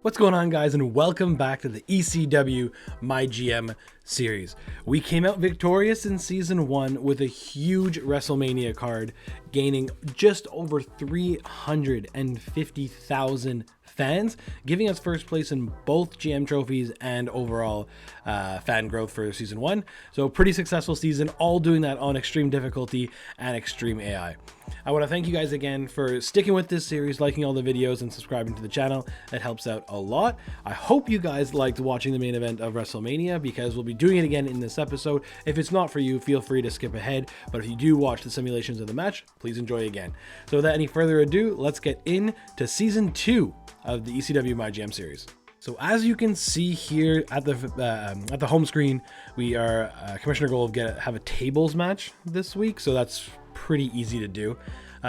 What's going on, guys, and welcome back to the ECW MyGM series. We came out victorious in Season 1 with a huge WrestleMania card, gaining just over 350,000 fans, giving us first place in both GM trophies and overall fan growth for Season 1. So pretty successful season, all doing that on extreme difficulty and extreme AI. I want to thank you guys again for sticking with this series, liking all the videos, and subscribing to the channel. It helps out a lot. I hope you guys liked watching the main event of WrestleMania, because we'll be doing it again in this episode. If it's not for you, feel free to skip ahead, but if you do watch the simulations of the match, please enjoy again. So without any further ado, let's get into Season 2 of the ECW MyGM series. So as you can see here at the home screen, we are Commissioner Gold have a tables match this week, so that's pretty easy to do.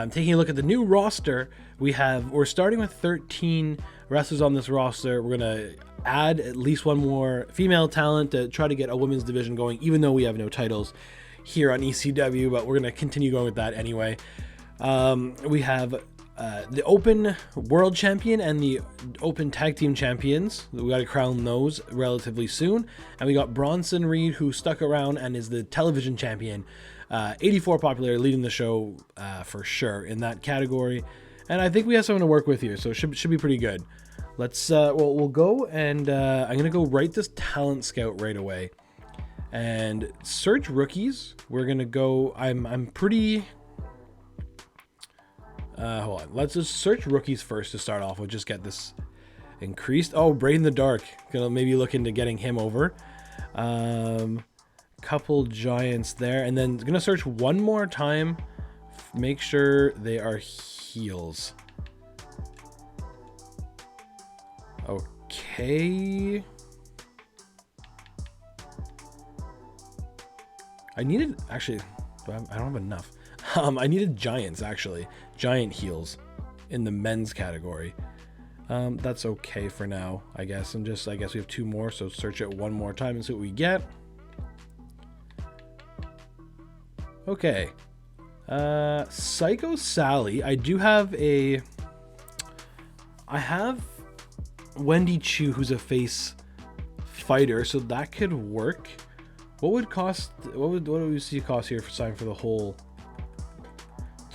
Taking a look at the new roster, we're starting with 13 wrestlers on this roster. We're gonna add at least one more female talent to try to get a women's division going, even though we have no titles here on ECW, but we're gonna continue going with that anyway. We have the Open World Champion and the Open Tag Team Champions. We got to crown those relatively soon. And we got Bronson Reed, who stuck around and is the Television Champion. 84 popularity, leading the show for sure in that category. And I think we have something to work with here, so it should be pretty good. Let's we'll go, and I'm gonna go write this talent scout right away and search rookies. We're gonna go. I'm pretty. Hold on. Let's just search rookies first to start off. We'll just get this increased. Oh, Braden the Dark. Gonna maybe look into getting him over. Couple giants there, and then gonna search one more time. Make sure they are heels. Okay. I don't have enough. I needed giants, actually. Giant heels in the men's category. That's okay for now, I guess. I guess we have two more, so search it one more time and see what we get. Okay. Psycho Sally. I have Wendy Chu, who's a face fighter, so that could work. What would we see cost here for sign for the whole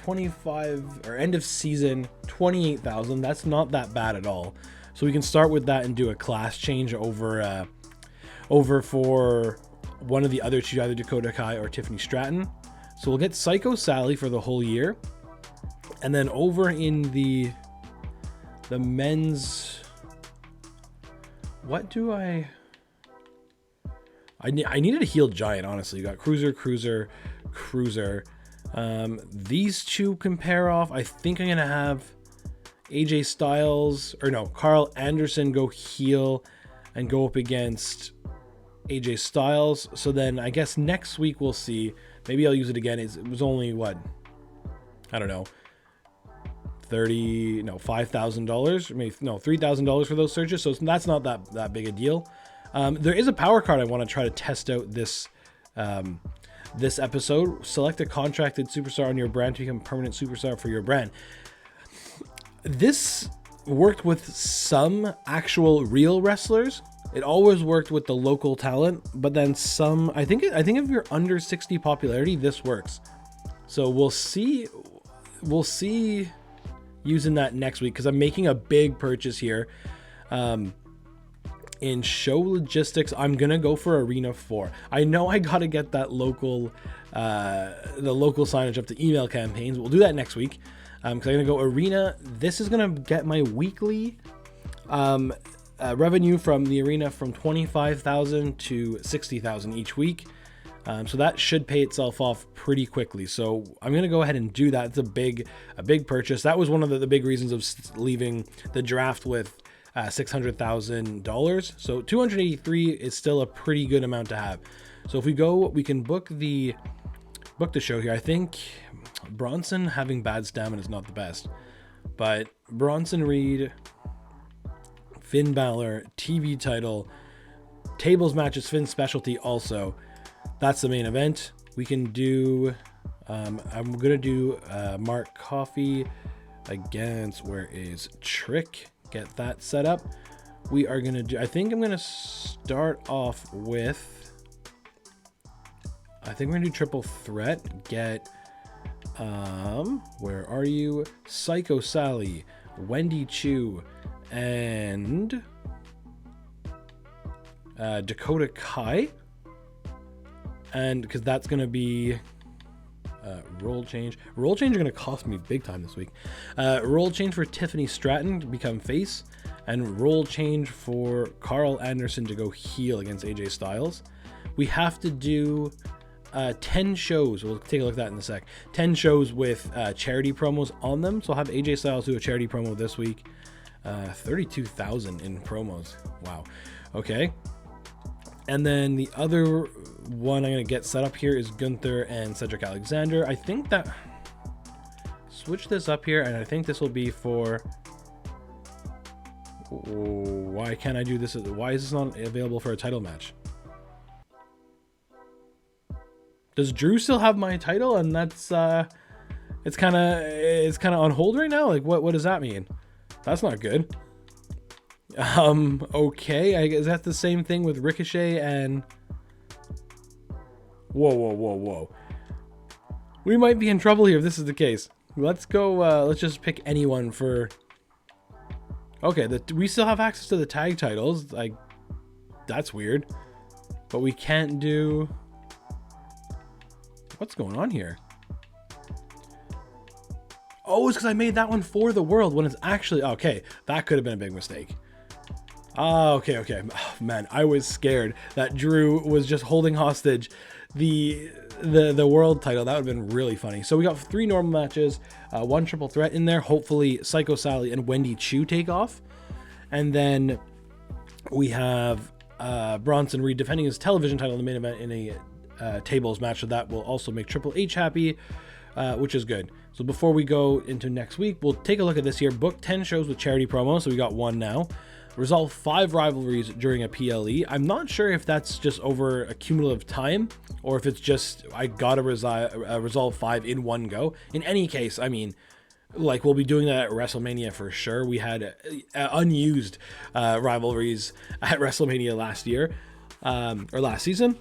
25 or end of season? 28,000. That's not that bad at all. So we can start with that and do a class change over for one of the other two, either Dakota Kai or Tiffany Stratton. So we'll get Psycho Sally for the whole year, and then over in the men's, what do I needed a heel giant, honestly. You got Cruiser. These two compare off. I think I'm gonna have AJ Styles, or no, Carl Anderson go heel and go up against AJ Styles. So then I guess next week we'll see. Maybe I'll use it again. It was only what? I don't know. $5,000, maybe no, $3,000 for those searches. So that's not that big a deal. There is a power card I want to try to test out this episode. Select a contracted superstar on your brand to become a permanent superstar for your brand. This worked with some actual real wrestlers. It always worked with the local talent, but then some. I think if you're under 60 popularity, this works. So we'll see using that next week, because I'm making a big purchase here. In show logistics, I'm gonna go for Arena 4. I know I gotta get that local, the local signage up to email campaigns. We'll do that next week. Because I'm gonna go Arena. This is gonna get my weekly revenue from the Arena from 25,000 to 60,000 each week. So that should pay itself off pretty quickly. So I'm gonna go ahead and do that. It's a big purchase. That was one of the big reasons of leaving the draft with $600,000. So 283 is still a pretty good amount to have. So if we go, we can book the show here. I think Bronson having bad stamina is not the best, but Bronson Reed, Finn Balor, TV title, tables matches, Finn's specialty also. That's the main event. We can do, I'm gonna do Mark Coffey against, where is Trick? Get that set up. we are going to do, I think I'm going to start off with, I think we're going to do triple threat. Get, where are you? Psycho Sally, Wendy Chu, and Dakota Kai. And because that's going to be role change. Role change are going to cost me big time this week. Role change for Tiffany Stratton to become face, and role change for Carl Anderson to go heel against AJ Styles. We have to do 10 shows. We'll take a look at that in a sec. 10 shows with charity promos on them. So I'll have AJ Styles do a charity promo this week. 32,000 in promos. Wow. Okay. And then the other one I'm going to get set up here is Gunther and Cedric Alexander. I think that... Switch this up here, and I think this will be for... Why can't I do this? Why is this not available for a title match? Does Drew still have my title? And that's... It's kind of on hold right now? Like, what does that mean? That's not good. Okay, is that the same thing with Ricochet and... Whoa. We might be in trouble here if this is the case. Let's go, let's just pick anyone for... Okay, we still have access to the tag titles. Like, that's weird. But we can't do... What's going on here? Oh, it's because I made that one for the world when it's actually... Okay, that could have been a big mistake. Okay. Oh, man, I was scared that Drew was just holding hostage the world title. That would have been really funny. So we got 3 normal matches, 1 triple threat in there. Hopefully Psycho Sally and Wendy Chu take off. And then we have Bronson Reed defending his television title in the main event in a tables match. So that will also make Triple H happy, which is good. So before we go into next week, we'll take a look at this here. Book 10 shows with charity promos. So we got 1 now. Resolve 5 rivalries during a PLE. I'm not sure if that's just over a cumulative time or if it's just I gotta resolve 5 in one go. In any case, I mean, like, we'll be doing that at WrestleMania for sure. We had unused rivalries at WrestleMania last year or last season.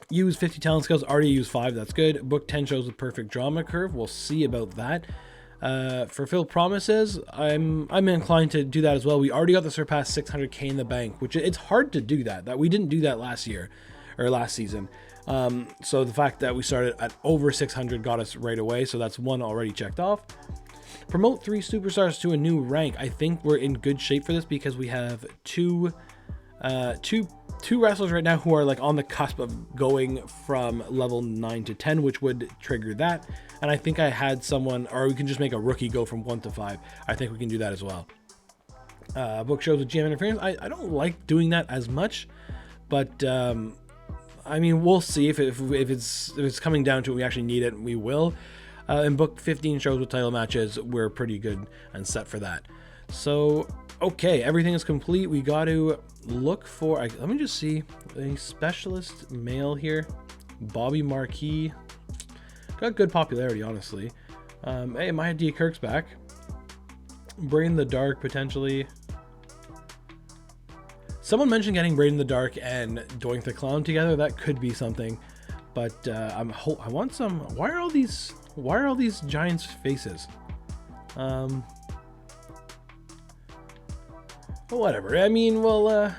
Use 50 talent skills, already used 5, that's good. Book 10 shows with perfect drama curve. We'll see about that. Fulfill promises, I'm inclined to do that as well. We already got the surpass 600k in the bank, which it's hard to do that we didn't do that last year or last season. So the fact that we started at over 600 got us right away, so that's 1 already checked off. Promote 3 superstars to a new rank. I think we're in good shape for this because we have two wrestlers right now who are like on the cusp of going from level 9 to 10, which would trigger that. And I think I had someone, or we can just make a rookie go from 1 to 5. I think we can do that as well. Book shows with GM interference. I don't like doing that as much, but I mean, we'll see if it's coming down to it, we actually need it, we will. And book 15 shows with title matches. We're pretty good and set for that. So, okay, everything is complete. We got to look for, let me just see, a specialist male here. Bobby Marquis. Got good popularity, honestly. Hey, Maya D. Kirk's back. Brain the Dark, potentially. Someone mentioned getting Brain the Dark and Doink the Clown together. That could be something. But I want some... Why are all these giants' faces? Well, whatever. I mean, well,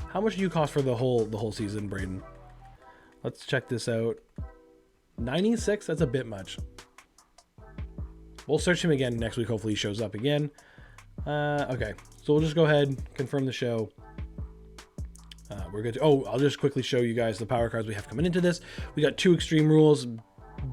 how much do you cost for the whole season, Braden? Let's check this out. 96? That's a bit much. We'll search him again next week. Hopefully he shows up again. Okay, so we'll just go ahead, confirm the show. We're good to, I'll just quickly show you guys the power cards we have coming into this. We got 2 Extreme Rules.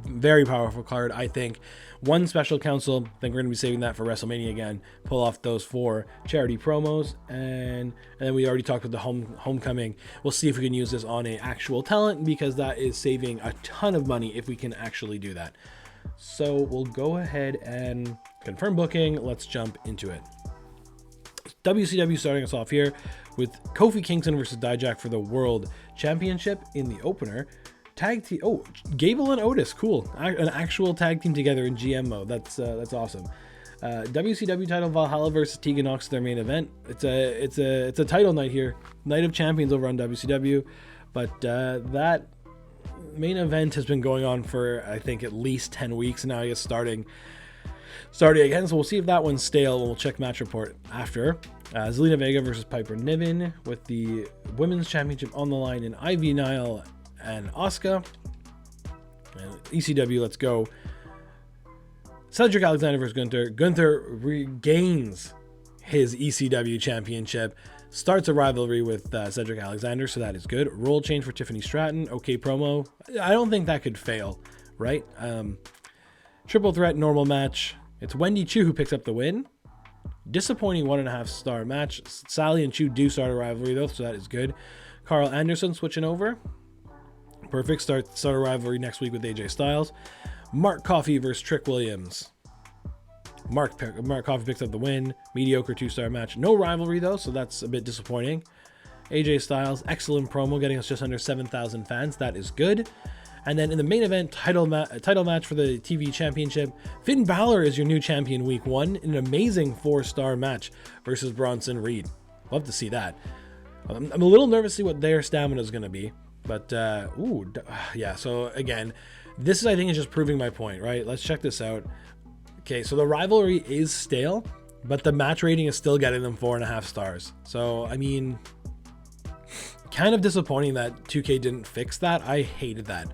Very powerful card, I think. 1 Special Counsel. I think we're going to be saving that for WrestleMania again. Pull off those 4 charity promos. And then we already talked about the Homecoming. We'll see if we can use this on an actual talent, because that is saving a ton of money if we can actually do that. So we'll go ahead and confirm booking. Let's jump into it. WCW starting us off here with Kofi Kingston versus Dijak for the World Championship in the opener. Tag team. Oh, Gable and Otis. Cool. An actual tag team together in GM mode. That's awesome. WCW title, Valhalla versus Tegan Nox, their main event. It's a title night here, Night of Champions over on WCW, but that main event has been going on for I think at least 10 weeks now. I guess starting again, so we'll see if that one's stale. We'll check match report after. Zelina Vega versus Piper Niven with the women's championship on the line in Ivy Nile and Asuka. And ECW, let's go. Cedric Alexander versus Gunther. Gunther regains his ECW championship. Starts a rivalry with Cedric Alexander, so that is good. Role change for Tiffany Stratton. Okay promo. I don't think that could fail, right? Triple threat normal match. It's Wendy Chu who picks up the win. Disappointing 1.5 star match. Sally and Chu do start a rivalry though, so that is good. Carl Anderson switching over. Perfect. Start a rivalry next week with AJ Styles. Mark Coffey versus Trick Williams. Mark Coffey picks up the win. Mediocre 2-star match. No rivalry though, so that's a bit disappointing. AJ Styles, excellent promo, getting us just under 7,000 fans. That is good. And then in the main event, title match for the TV Championship, Finn Balor is your new champion week 1 in an amazing 4-star match versus Bronson Reed. Love to see that. I'm a little nervous to see what their stamina is going to be. But, yeah, so again, this is, I think, is just proving my point, right? Let's check this out. Okay, so the rivalry is stale, but the match rating is still getting them 4.5 stars. So, I mean, kind of disappointing that 2K didn't fix that. I hated that.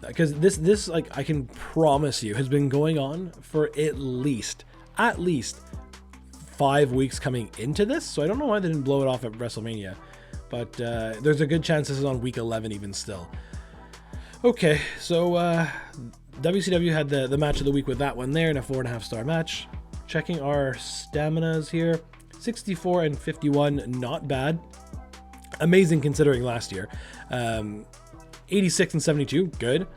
Because this, like, I can promise you, has been going on for at least 5 weeks coming into this. So I don't know why they didn't blow it off at WrestleMania. But there's a good chance this is on week 11 even still. Okay, so WCW had the match of the week with that one there in a 4.5 star match. Checking our staminas here. 64 and 51, not bad. Amazing considering last year. 86 and 72, good.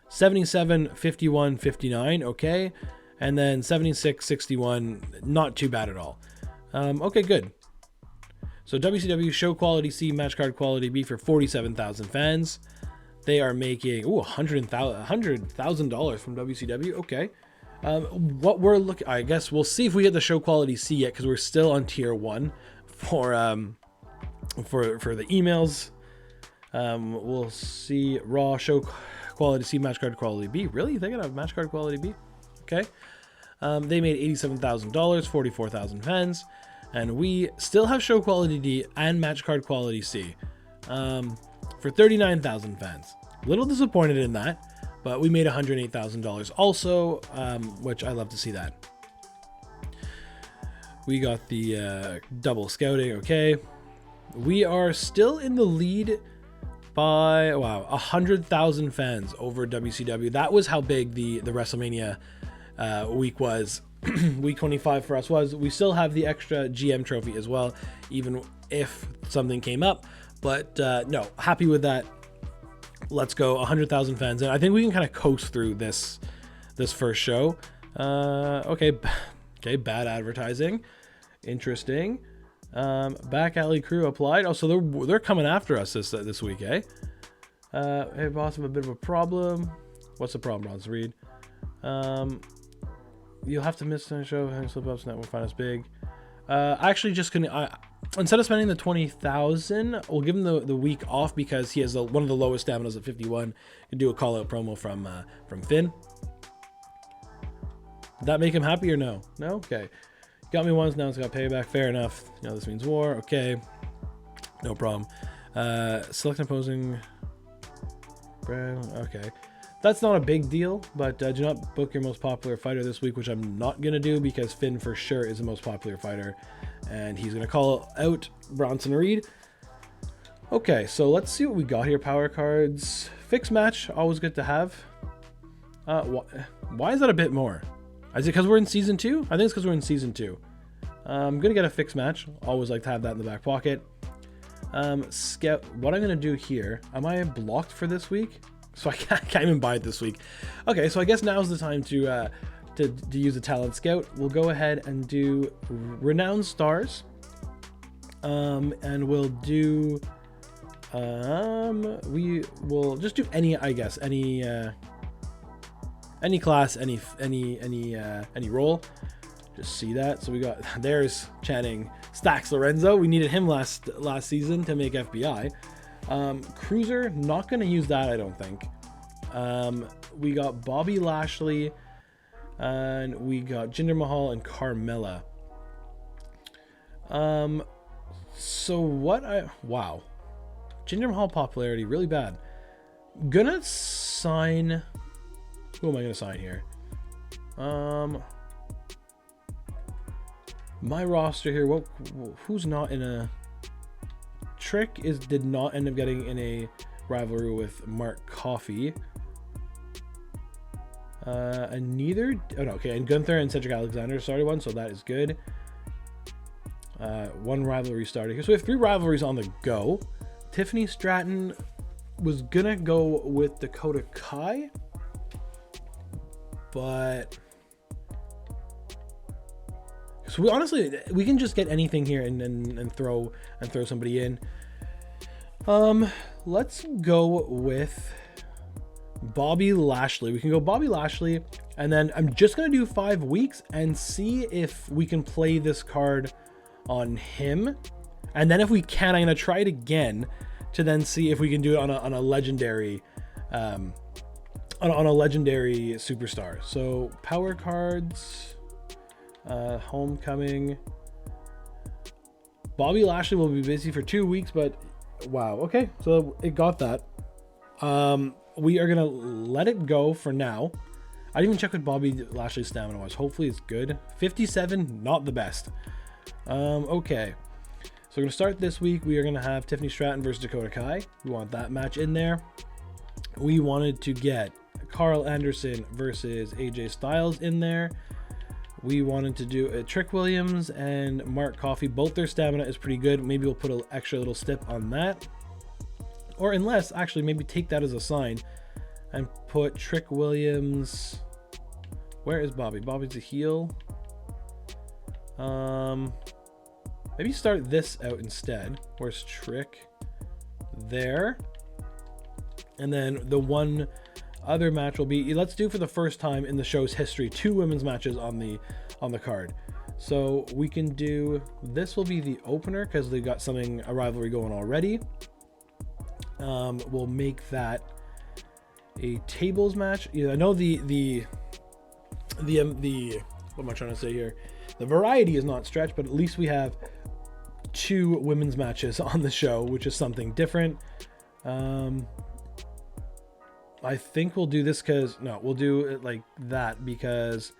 77, 51, 59, okay. And then 76, 61, not too bad at all. Okay, good. So WCW show quality C, match card quality B for 47,000 fans. They are making $100,000 from WCW. Okay. What we're looking, I guess we'll see if we get the show quality C yet, because we're still on tier 1 for the emails. We'll see Raw show quality C, match card quality B. Really? They're gonna have match card quality B? Okay. They made $87,000, 44,000 fans, and we still have show quality D and match card quality C for 39,000 fans. A little disappointed in that, but we made $108,000 also, which I love to see that. We got the double scouting. Okay. We are still in the lead by 100,000 fans over WCW. That was how big the WrestleMania week was. Week 25 for us was. We still have the extra GM trophy as well, even if something came up. But no, happy with that. Let's go 100,000 fans, and I think we can kind of coast through this first show. Okay, bad advertising. Interesting. Back alley crew applied. Oh, so they're coming after us this week, eh? Hey boss, I have a bit of a problem. What's the problem, Bronze Reed? You'll have to miss the show. Slip ups, network finance big. Actually, just gonna instead of spending the 20,000, we'll give him the week off because he has one of the lowest staminas at 51. And do a call out promo from Finn. Did that make him happy or no? No? Okay. Got me once, now it's got payback. Fair enough. You know, this means war. Okay. No problem. Select opposing brand. Okay. That's not a big deal, but do not book your most popular fighter this week, which I'm not going to do because Finn for sure is the most popular fighter. And he's going to call out Bronson Reed. Okay, so let's see what we got here. Power cards. Fixed match. Always good to have. Why is that a bit more? Is it because we're in Season 2? I think it's because we're in Season 2. I'm going to get a fixed match. Always like to have that in the back pocket. Scout. What I'm going to do here. Am I blocked for this week? So I can't even buy it this week. Okay, so I guess now's the time to use the talent scout. We'll go ahead and do renowned stars. And we'll do... we will just do any, I guess, any class, any role. Just see that. So we got, there's Channing Stacks Lorenzo. We needed him last season to make FBI. Cruiser, not going to use that, I don't think. We got Bobby Lashley, and we got Jinder Mahal and Carmella. So what wow. Jinder Mahal popularity, really bad. Gonna sign, who am I gonna sign here? My roster here, who's not in a... Trick did not end up getting in a rivalry with Mark Coffey. And neither, oh no, okay, and Gunther and Cedric Alexander started one, so that is good. One rivalry started here, so we have 3 rivalries on the go. Tiffany Stratton was gonna go with Dakota Kai, but so we honestly, we can just get anything here and throw somebody in. Let's go with Bobby Lashley. We can go Bobby Lashley, and then I'm just gonna do 5 weeks and see if we can play this card on him, and then if we can, I'm gonna try it again to then see if we can do it on a legendary on a legendary superstar. So power cards, homecoming. Bobby Lashley will be busy for 2 weeks, but wow, okay, so it got that. We are gonna let it go for now. I didn't even check what Bobby Lashley's stamina was. Hopefully it's good. 57, not the best. Okay, so we're gonna start this week. We are gonna have Tiffany Stratton versus Dakota Kai. We want that match in there. We wanted to get Carl Anderson versus AJ Styles in there. We wanted to do a Trick Williams and Mark Coffey. Both their stamina is pretty good. Maybe we'll put an extra little step on that. Or unless, actually, maybe take that as a sign and put Trick Williams. Where is Bobby? Bobby's a heel. Maybe start this out instead. Where's Trick? There. And then the one other match will be, let's do for the first time in the show's history, 2 women's matches on the card. So we can do, this will be the opener because they got a rivalry going already. We'll make that a tables match. Yeah, I know the what am I trying to say here? The variety is not stretched, but at least we have 2 women's matches on the show, which is something different. I think we'll do this we'll do it like that because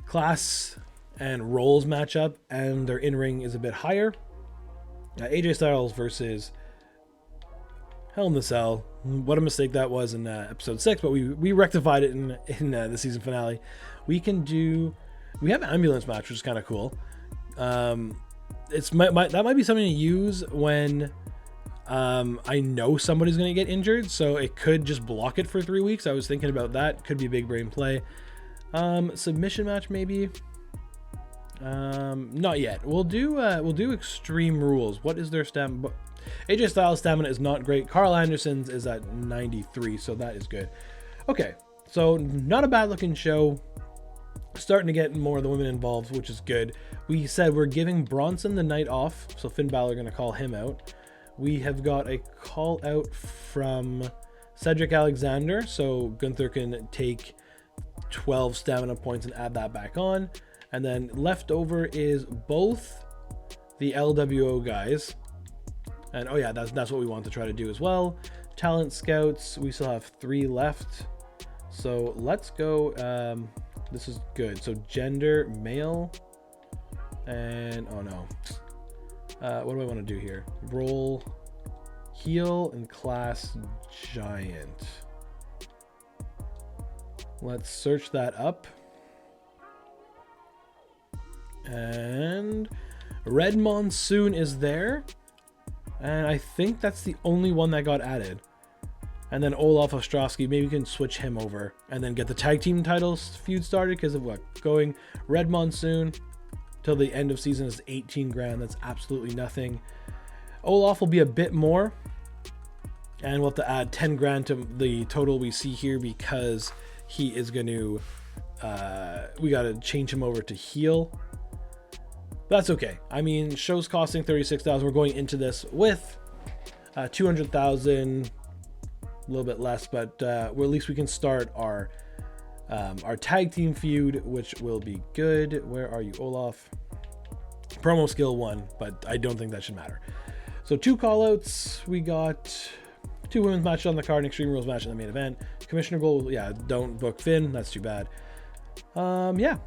class and roles match up and their in-ring is a bit higher. AJ Styles versus Hell in the Cell. What a mistake that was in episode 6, but we rectified it in the season finale. We have an ambulance match, which is kind of cool. That might be something to use when I know somebody's going to get injured, so it could just block it for 3 weeks. I was thinking about that. Could be a big brain play. Submission match maybe. Not yet. We'll do Extreme Rules. What is their stamina? AJ Styles' stamina is not great. Carl Anderson's is at 93, so that is good. Okay, so not a bad looking show. Starting to get more of the women involved, which is good. We said we're giving Bronson the night off, so Finn Balor going to call him out. We have got a call out from Cedric Alexander, so Gunther can take 12 stamina points and add that back on. And then left over is both the LWO guys. And oh yeah, that's what we want to try to do as well. Talent scouts, we still have 3 left. So let's go, this is good. So gender, male, and oh no. What do I want to do here? Role, heel, and class giant. Let's search that up. And Red Monsoon is there. And I think that's the only one that got added. And then Olaf Ostrowski, maybe we can switch him over and then get the tag team titles feud started because of what? Going Red Monsoon till the end of season is 18 grand. That's absolutely nothing. Olaf will be a bit more. And we'll have to add 10 grand to the total we see here because he is going to we got to change him over to heel. That's okay. I mean, show's costing 36,000. We're going into this with 200,000, a little bit less, but well, at least we can start our tag team feud, which will be good. Where are you, Olaf? Promo skill 1, but I don't think that should matter. So 2 callouts. We got 2 women's matches on the card, an Extreme Rules match in the main event. Commissioner goal, yeah, don't book Finn. That's too bad. Yeah,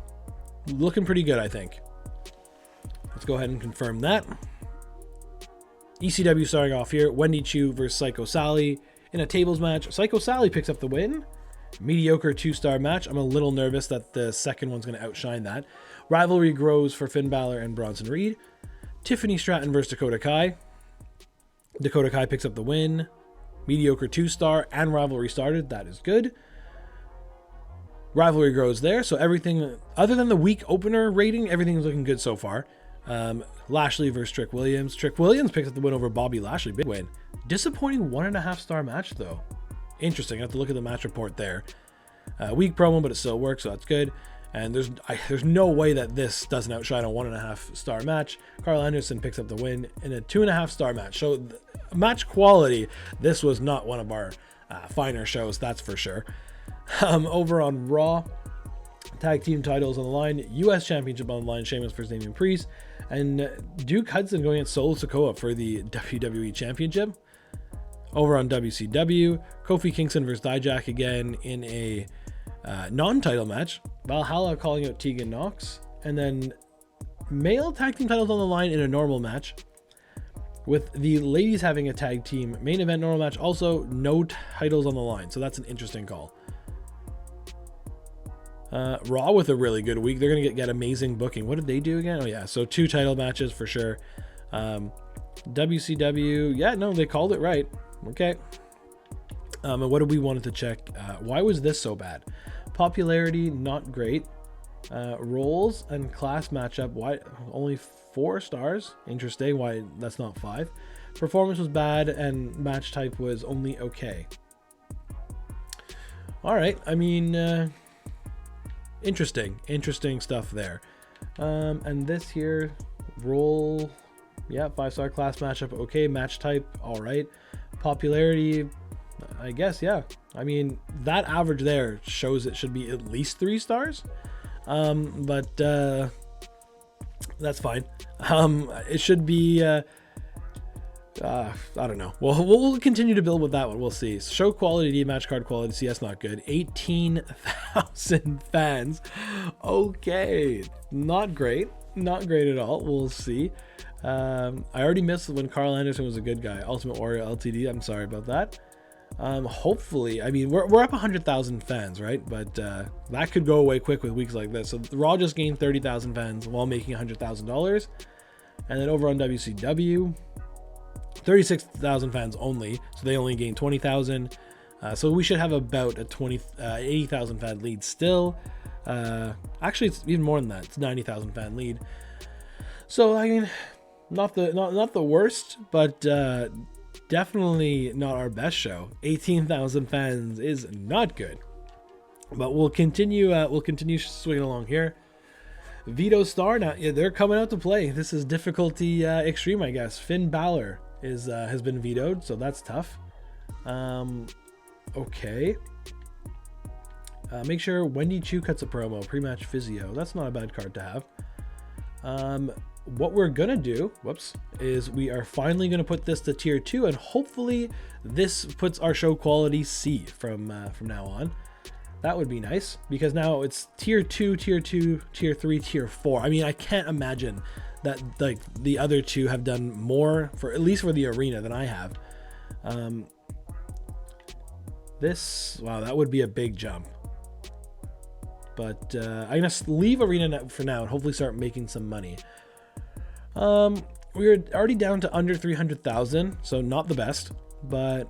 looking pretty good, I think. Let's go ahead and confirm that. ECW starting off here. Wendy Chu versus Psycho Sally in a tables match. Psycho Sally picks up the win. Mediocre 2-star match. I'm a little nervous that the second one's going to outshine that. Rivalry grows for Finn Balor and Bronson Reed. Tiffany Stratton versus Dakota Kai. Dakota Kai picks up the win. Mediocre 2-star and rivalry started. That is good. Rivalry grows there. So everything other than the week opener rating, everything's looking good so far. Lashley versus Trick Williams. Trick Williams picks up the win over Bobby Lashley. Big win. Disappointing 1.5-star match though. Interesting. I have to look at the match report there. Weak promo, but it still works, so that's good. And there's no way that this doesn't outshine a 1.5-star match. Carl Anderson picks up the win in a 2.5-star match. So match quality, this was not one of our finer shows, that's for sure. Over on Raw, tag team titles on the line, U.S. Championship on the line, Sheamus versus Damian Priest, and Duke Hudson going against Solo Sikoa for the WWE Championship. Over on WCW, Kofi Kingston versus Dijak again in a non-title match. Valhalla calling out Tegan Nox, and then male tag team titles on the line in a normal match, with the ladies having a tag team main event normal match. Also, no titles on the line, so that's an interesting call. Raw with a really good week. They're going to get amazing booking. What did they do again? Oh, yeah. So 2 title matches for sure. WCW. Yeah, no, they called it right. Okay. And what did we wanted to check? Why was this so bad? Popularity, not great. Roles and class matchup. Why only 4 stars? Interesting. Why that's not 5. Performance was bad and match type was only okay. All right. I mean, interesting stuff there. And this here, role, yeah, 5-star class matchup, okay. Match type, all right. Popularity, I guess, yeah. I mean, that average there shows it should be at least 3 stars. But that's fine. It should be, I don't know. Well, we'll continue to build with that one. We'll see. Show quality, match card quality, CS not good. 18,000 fans. Okay. Not great. Not great at all. We'll see. I already missed when Carl Anderson was a good guy. Ultimate Warrior LTD. I'm sorry about that. Hopefully, I mean, we're up 100,000 fans, right? But that could go away quick with weeks like this. So Raw just gained 30,000 fans while making $100,000. And then over on WCW, 36,000 fans only. So they only gained 20,000. So we should have about a 80,000 fan lead still. Actually, it's even more than that. It's 90,000 fan lead. So I mean, not the worst, but definitely not our best show. 18,000 fans is not good, but we'll continue swinging along here. Veto Star, now yeah, they're coming out to play. This is difficulty extreme, I guess. Finn Balor has been vetoed, so that's tough. Okay. Make sure Wendy Chu cuts a promo, pre-match physio. That's not a bad card to have. What we're gonna do, is we are finally gonna put this to tier 2, and hopefully this puts our show quality C from now on. That would be nice, because now it's tier 2, tier 2, tier 3, tier 4. I mean, I can't imagine that like the other two have done more for, at least for the arena, than I have. Wow, that would be a big jump. But I'm gonna leave arena for now and hopefully start making some money. We're already down to under 300,000, so not the best, but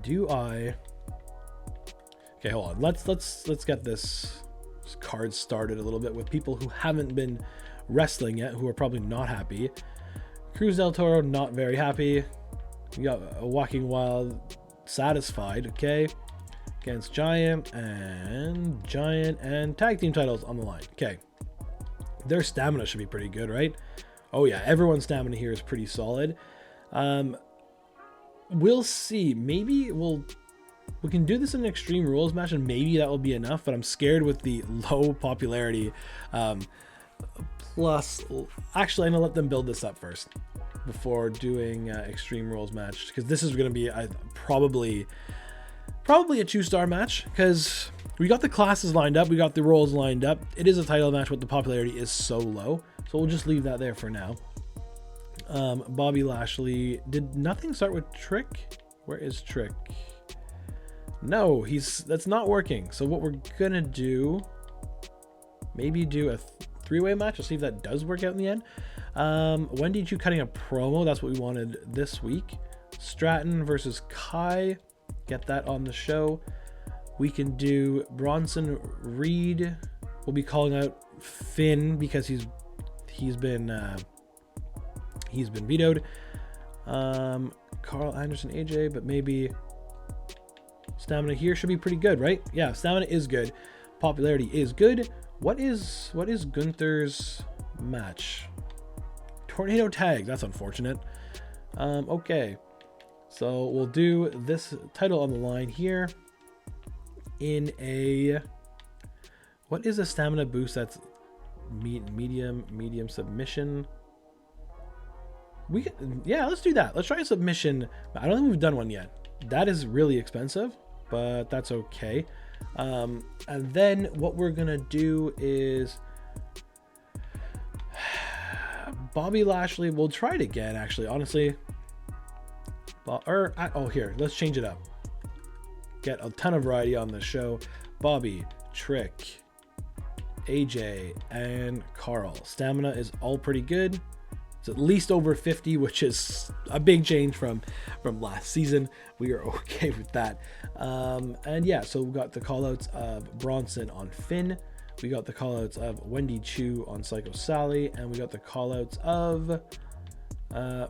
okay, hold on. Let's get this card started a little bit with people who haven't been wrestling yet, who are probably not happy. Cruz del Toro, not very happy. We got a Walking Wild, satisfied. Okay. against Giant and tag team titles on the line. Okay. Their stamina should be pretty good, right? Oh yeah, everyone's stamina here is pretty solid. We'll see. Maybe we can do this in an Extreme Rules match, and maybe that will be enough, but I'm scared with the low popularity. Plus, actually, I'm going to let them build this up first before doing Extreme Rules match, because this is going to be probably a 2-star match, because we got the classes lined up, we got the roles lined up. It is a title match, but the popularity is so low, so we'll just leave that there for now. Bobby Lashley, did nothing start with Trick? Where is Trick? No, that's not working. So what we're gonna do, maybe do a 3-way match. Let's see if that does work out in the end. Wendy Chu cutting a promo. That's what we wanted this week. Stratton versus Kai. Get that on the show. We can do Bronson Reed. We'll be calling out Finn because he's been vetoed. Carl Anderson, AJ, but maybe stamina here should be pretty good, right? Yeah, stamina is good. Popularity is good. What is Gunther's match? Tornado tag. That's unfortunate. Okay. So we'll do this title on the line here in a, what is a stamina boost that's medium submission? Yeah, let's do that. Let's try a submission. I don't think we've done one yet. That is really expensive, but that's okay. And then what we're gonna do is Bobby Lashley. We'll try it again, actually, honestly. Here, let's change it up. Get a ton of variety on the show. Bobby, Trick, AJ, and Carl. Stamina is all pretty good. It's at least over 50, which is a big change from last season. We are okay with that. And yeah, so we got the callouts of Bronson on Finn. We got the callouts of Wendy Chu on Psycho Sally, and we got the callouts of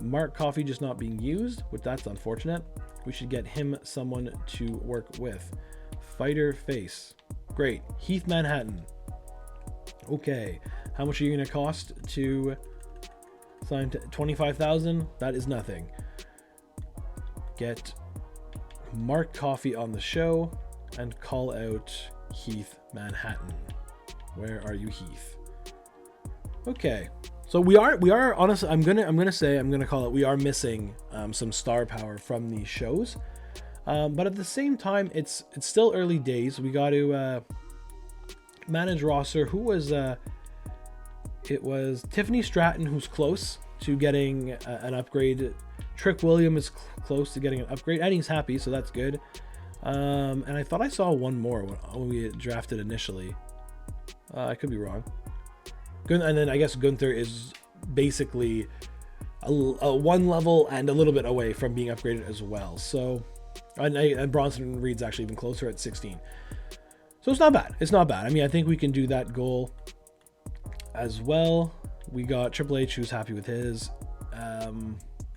Mark Coffey just not being used, which that's unfortunate. We should get him someone to work with. Fighter face. Great. Heath Manhattan. Okay. How much are you going to cost to sign? 25,000? That is nothing. Get Mark Coffey on the show and call out Heath Manhattan. Where are you, Heath? Okay. So we are honestly, I'm gonna call it, we are missing some star power from these shows, but at the same time, it's still early days. We got to manage roster. Who was it was Tiffany Stratton, who's close to getting an upgrade. Trick William is close to getting an upgrade, and he's happy, so that's good. And I thought I saw one more when we drafted initially. I could be wrong. And then I guess Gunther is basically a one level and a little bit away from being upgraded as well. So, and Bronson Reed's actually even closer at 16. So it's not bad. It's not bad. I mean, I think we can do that goal as well. We got Triple H, who's happy with his.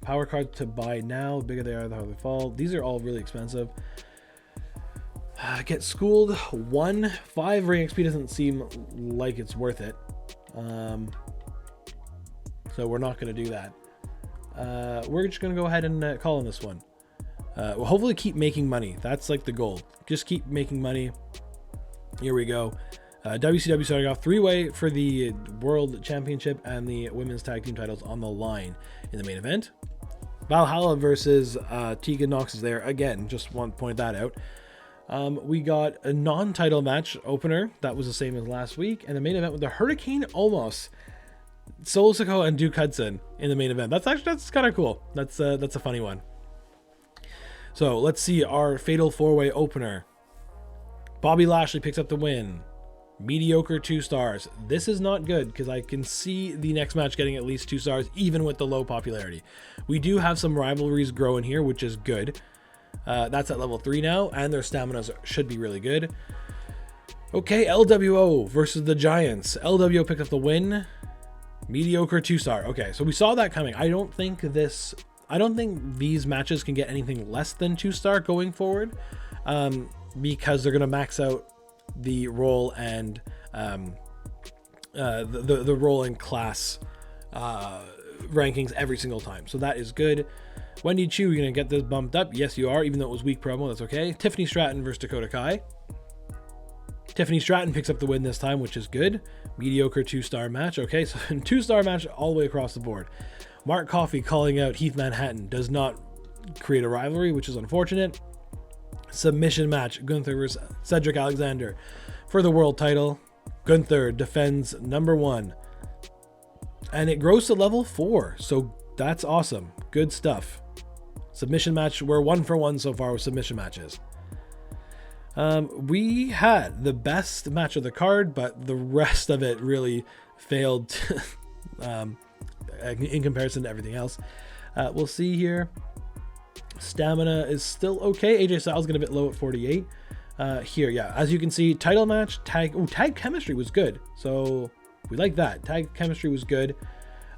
Power card to buy now. The bigger they are, the harder they fall. These are all really expensive. Get schooled. 5 ring XP doesn't seem like it's worth it. So we're not going to do that. We're just going to go ahead and call on this one. We'll hopefully keep making money. That's like the goal. Just keep making money. Here we go. WCW starting off 3-way for the World Championship and the Women's Tag Team titles on the line in the main event. Valhalla versus Tegan Nox is there. Again, just want to point that out. We got a non-title match opener. That was the same as last week. And the main event with the Hurricane Omos, Solo Sikoa and Duke Hudson in the main event. That's kind of cool. That's a funny one. So let's see our Fatal 4-Way opener. Bobby Lashley picks up the win. Mediocre 2 stars. This is not good because I can see the next match getting at least 2 stars, even with the low popularity. We do have some rivalries growing here, which is good. That's at level 3 now, and their stamina should be really good. Okay, LWO versus the Giants. LWO picked up the win. Mediocre 2 star. Okay, so we saw that coming. I don't think these matches can get anything less than 2 star going forward. because they're going to max out the role and the role and class rankings every single time. So that is good. Wendy Chu, you're going to get this bumped up. Yes, you are, even though it was weak promo. That's okay. Tiffany Stratton versus Dakota Kai. Tiffany Stratton picks up the win this time, which is good. Mediocre 2-star match. Okay, so 2-star match all the way across the board. Mark Coffey calling out Heath Manhattan does not create a rivalry, which is unfortunate. Submission match, Gunther versus Cedric Alexander for the world title. Gunther defends number 1. And it grows to level 4, so that's awesome. Good stuff. Submission match, we're 1 for 1 so far with submission matches. We had the best match of the card, but the rest of it really failed in comparison to everything else. We'll see here. Stamina is still okay. AJ Styles getting a bit low at 48. Here, yeah, as you can see, title match, tag chemistry was good. So we like that. Tag chemistry was good.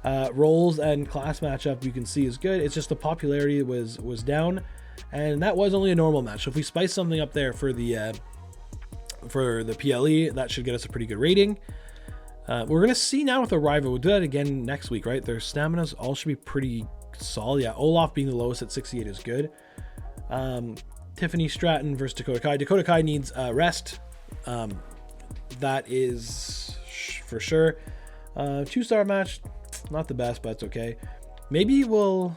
Roles and class matchup you can see is good. It's just the popularity was down. And that was only a normal match. So if we spice something up there for the PLE, that should get us a pretty good rating. We're going to see now with a rival. We'll do that again next week, right? Their staminas all should be pretty solid. Yeah, Olaf being the lowest at 68 is good. Tiffany Stratton versus Dakota Kai. Dakota Kai needs rest. That is for sure. 2-star match, not the best, but it's okay. Maybe we'll...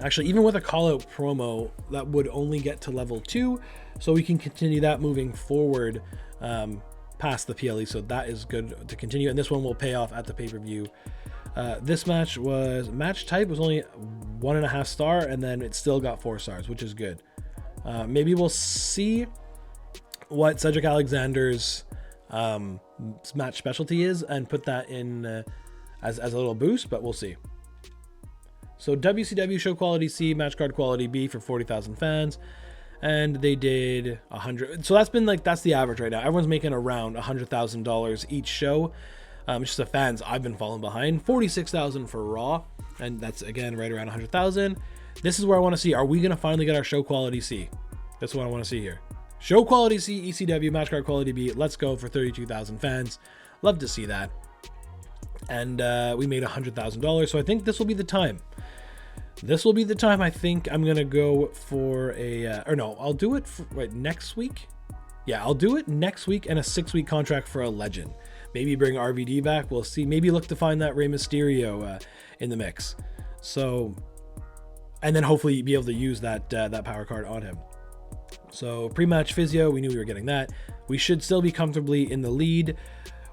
Actually, even with a call-out promo, that would only get to level 2, so we can continue that moving forward past the PLE, so that is good to continue, and this one will pay off at the pay-per-view. This match type was only 1.5 star, and then it still got 4 stars, which is good. Maybe we'll see what Cedric Alexander's match specialty is and put that in as a little boost, but we'll see. So WCW show quality C, match card quality B for 40,000 fans, and they did 100. So that's been that's the average right now. Everyone's making around $100,000 each show. It's just the fans I've been falling behind. 46,000 for Raw, and that's again right around 100,000. This is where I want to see. Are we gonna finally get our show quality C? That's what I want to see here. Show quality C, ECW, match card quality B. Let's go for 32,000 fans. Love to see that. And we made $100,000, so I think this will be the time. This will be the time. I think I'm gonna go for a or no, I'll do it for next week. Yeah, I'll do it next week, and a 6-week contract for a legend. Maybe bring RVD back. We'll see. Maybe look to find that Rey Mysterio in the mix. So, and then hopefully be able to use that power card on him. So pre-match physio, we knew we were getting that. We should still be comfortably in the lead.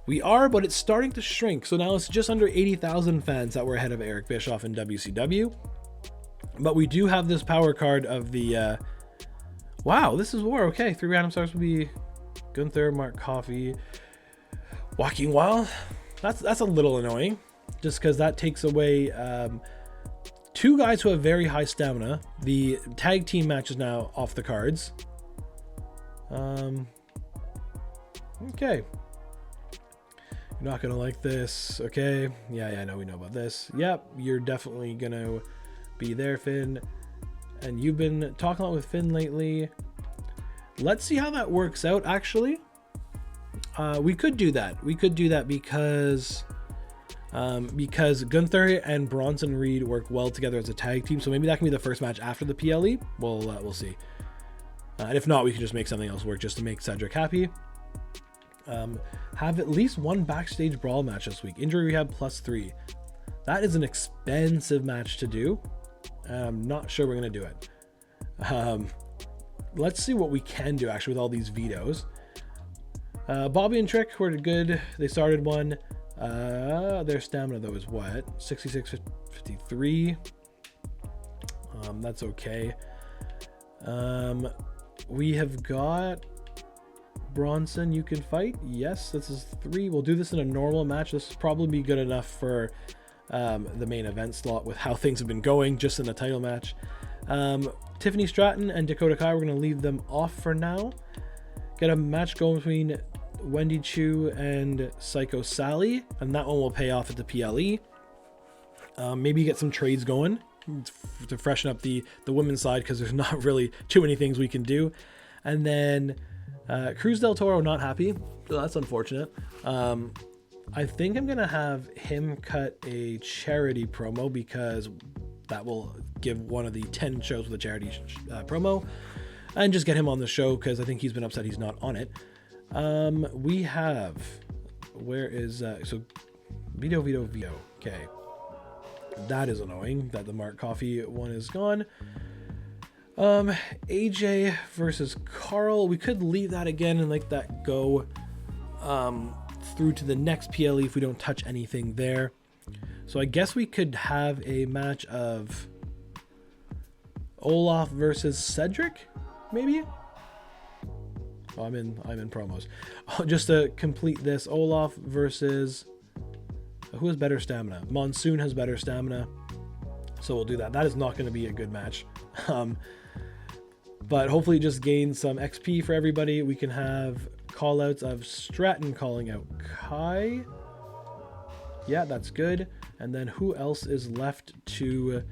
We are, but it's starting to shrink. So now it's just under 80,000 fans that we're ahead of Eric Bischoff in WCW. But we do have this power card of the... wow, this is war. Okay, 3 random stars will be Gunther, Mark Coffey, Joaquin Wild. That's a little annoying, just because that takes away 2 guys who have very high stamina. The tag team match is now off the cards. Okay. You're not gonna like this. Okay. Yeah, I know we know about this. Yep, you're definitely gonna be there, Finn. And you've been talking a lot with Finn lately. Let's see how that works out, actually. We could do that. We could do that because Gunther and Bronson Reed work well together as a tag team. So maybe that can be the first match after the PLE. We'll see. And if not, we can just make something else work just to make Cedric happy. Have at least 1 backstage brawl match this week. Injury rehab +3. That is an expensive match to do. I'm not sure we're going to do it. Let's see what we can do actually with all these vetoes. Bobby and Trick were good. They started one. Their stamina though is what? 66-53. That's okay. We have got Bronson. You can fight. Yes, this is 3. We'll do this in a normal match. This will probably be good enough for the main event slot with how things have been going just in a title match. Tiffany Stratton and Dakota Kai, we're going to leave them off for now. Get a match going between Wendy Chu and Psycho Sally, and that one will pay off at the PLE. Maybe get some trades going to freshen up the women's side, because there's not really too many things we can do. And then Cruz del Toro not happy, so that's unfortunate. I think I'm gonna have him cut a charity promo because that will give one of the 10 shows with a charity promo, and just get him on the show because I think he's been upset he's not on it. We have, where is so Vito. Okay, that is annoying that the Mark Coffee one is gone. AJ versus Carl. We could leave that again and let that go through to the next PLE if we don't touch anything there. So I guess we could have a match of Olaf versus Cedric, maybe. Oh, I'm in promos. Just to complete this, Olaf versus, who has better stamina? Monsoon has better stamina, so we'll do that. That is not going to be a good match. But hopefully just gain some XP for everybody. We can have callouts of Stratton calling out Kai. Yeah, that's good. And then who else is left to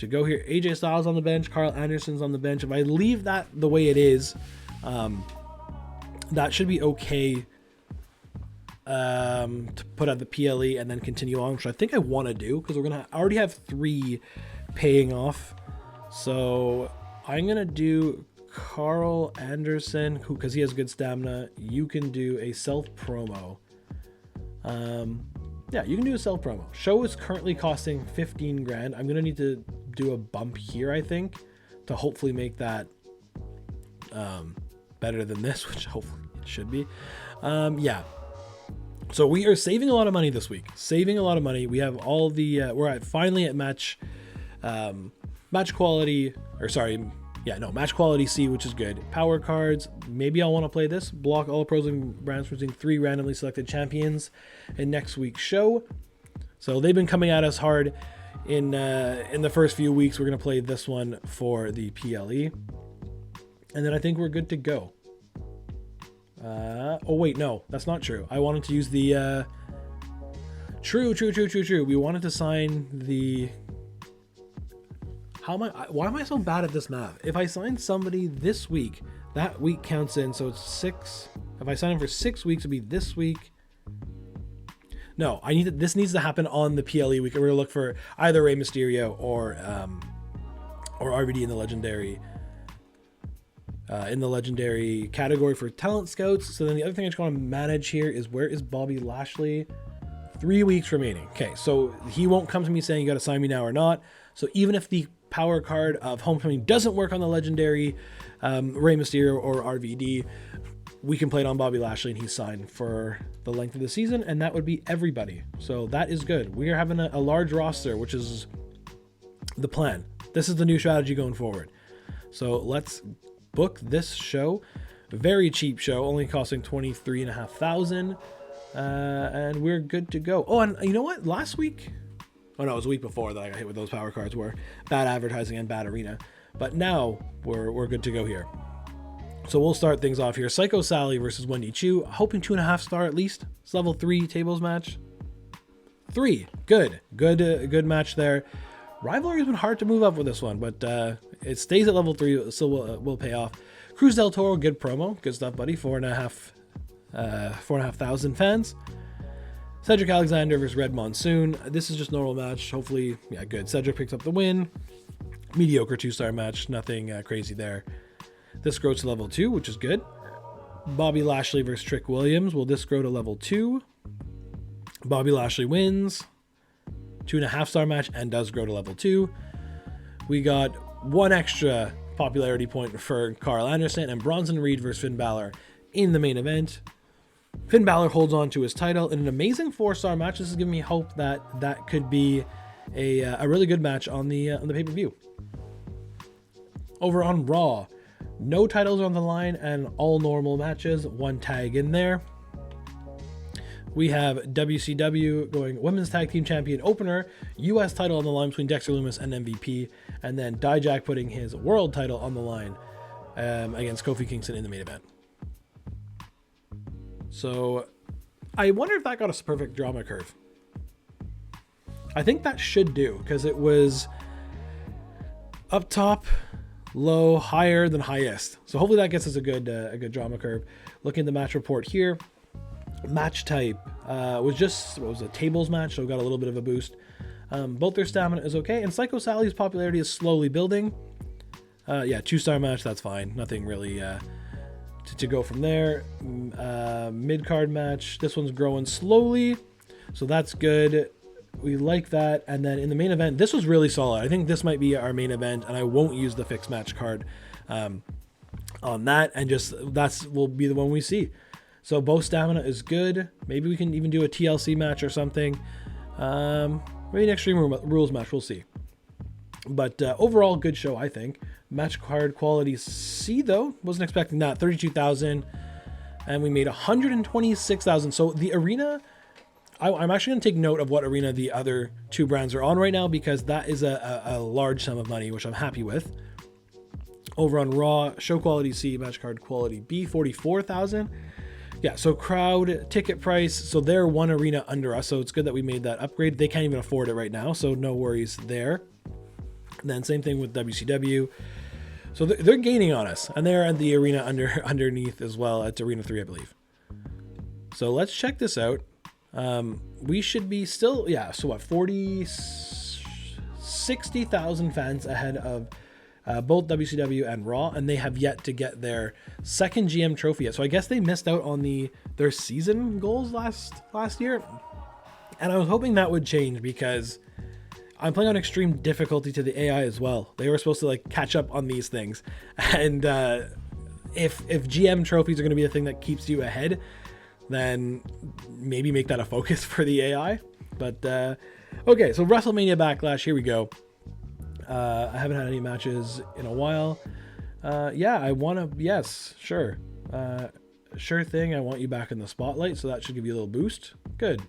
go here? AJ Styles on the bench, Carl Anderson's on the bench. If I leave that the way it is, that should be okay to put out the PLE and then continue on, which I think I want to do because we're gonna already have 3 paying off. So I'm gonna do Carl Anderson, because he has good stamina. You can do a self promo. Yeah, you can do a self promo. Show is currently costing 15 grand. I'm gonna need to do a bump here, I think, to hopefully make that better than this, which hopefully it should be. Yeah. So we are saving a lot of money this week. Saving a lot of money. We have all the we're finally at match quality, or sorry, yeah, no, match quality C, which is good. Power cards, maybe I'll want to play this. Block all opposing brands using 3 randomly selected champions in next week's show. So they've been coming at us hard in the first few weeks. We're going to play this one for the PLE. And then I think we're good to go. Oh, wait, no, that's not true. I wanted to use the... True. We wanted to sign the... Why am I so bad at this math? If I sign somebody this week, that week counts in, so it's 6. If I sign him for 6 weeks, it'd be this week. No, this needs to happen on the PLE week. We're gonna look for either Rey Mysterio or RVD in the legendary category for talent scouts. So then the other thing I just want to manage here is, where is Bobby Lashley? 3 weeks remaining. Okay, so he won't come to me saying you got to sign me now or not. So even if the power card of Homecoming doesn't work on the legendary Rey Mysterio or RVD, we can play it on Bobby Lashley and he's signed for the length of the season, and that would be everybody. So that is good. We are having a large roster, which is the plan. This is the new strategy going forward. So let's book this show. Very cheap show, only costing $23,500, and we're good to go. Oh, and you know what? Last week, oh no, it was a week before that I got hit with those power cards, were bad advertising and bad arena. But now we're good to go here. So we'll start things off here. Psycho Sally versus Wendy Chu. Hoping 2.5 star at least. It's level 3 tables match. 3. Good match there. Rivalry has been hard to move up with this one, but it stays at level 3, so will pay off. Cruz del Toro, good promo. Good stuff, buddy. 4,500 fans. Cedric Alexander versus Red Monsoon. This is just normal match. Hopefully, yeah, good. Cedric picks up the win. Mediocre 2-star match. Nothing crazy there. This grows to level 2, which is good. Bobby Lashley versus Trick Williams. Will this grow to level 2? Bobby Lashley wins. 2.5 star match and does grow to level 2. We got 1 extra popularity point for Carl Anderson, and Bronson Reed versus Finn Balor in the main event. Finn Balor holds on to his title in an amazing 4-star match. This is giving me hope that could be a really good match on the pay-per-view. Over on Raw, no titles on the line and all normal matches. 1 tag in there. We have WCW going Women's Tag Team Champion opener, US title on the line between Dexter Lumis and MVP, and then Dijak putting his world title on the line against Kofi Kingston in the main event. So I wonder if that got us a perfect drama curve. I think that should do, because it was up top, low, higher than highest. So hopefully that gets us a good drama curve. Looking at the match report here, match type was just, what was it, tables match, so we got a little bit of a boost. Both their stamina is okay, and Psycho Sally's popularity is slowly building. Yeah, 2-star match, that's fine. Nothing really to go from there. Mid-card match, this one's growing slowly, so that's good. We like that. And then in the main event, this was really solid. I think this might be our main event, and I won't use the fixed match card on that, and just will be the one we see. So both stamina is good. Maybe we can even do a TLC match or something. Maybe an Extreme Rules match, we'll see. But overall, good show, I think. Match card quality C, though. Wasn't expecting that. 32,000. And we made 126,000. So the arena, I'm actually going to take note of what arena the other two brands are on right now, because that is a large sum of money, which I'm happy with. Over on Raw, show quality C, match card quality B, 44,000. Yeah, so crowd ticket price, so they're one arena under us, so it's good that we made that upgrade. They can't even afford it right now, so no worries there. And then same thing with WCW. So they're gaining on us, and they're at the arena underneath as well at Arena 3, I believe. So let's check this out. We should be still, yeah, so what, 60,000 fans ahead of both WCW and Raw, and they have yet to get their second GM trophy yet. So I guess they missed out on their season goals last year, and I was hoping that would change, because I'm playing on extreme difficulty to the AI as well. They were supposed to like catch up on these things, and if GM trophies are going to be the thing that keeps you ahead, then maybe make that a focus for the AI. But okay, so WrestleMania Backlash, here we go. I haven't had any matches in a while. Yeah, I want to, yes, sure. Sure thing, I want you back in the spotlight, so that should give you a little boost. Good.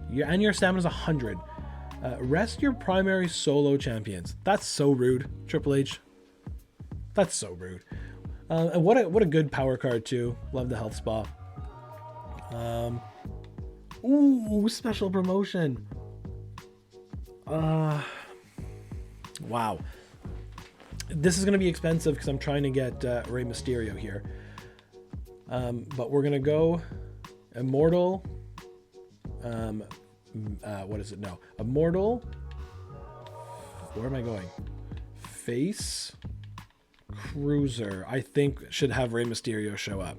And your stamina's 100. Rest your primary solo champions. That's so rude, Triple H. That's so rude. And what a good power card too. Love the health spa. Ooh, special promotion. Wow. This is going to be expensive because I'm trying to get Rey Mysterio here. But we're going to go Immortal. What is it? No. Immortal. Where am I going? Face Cruiser. I think should have Rey Mysterio show up.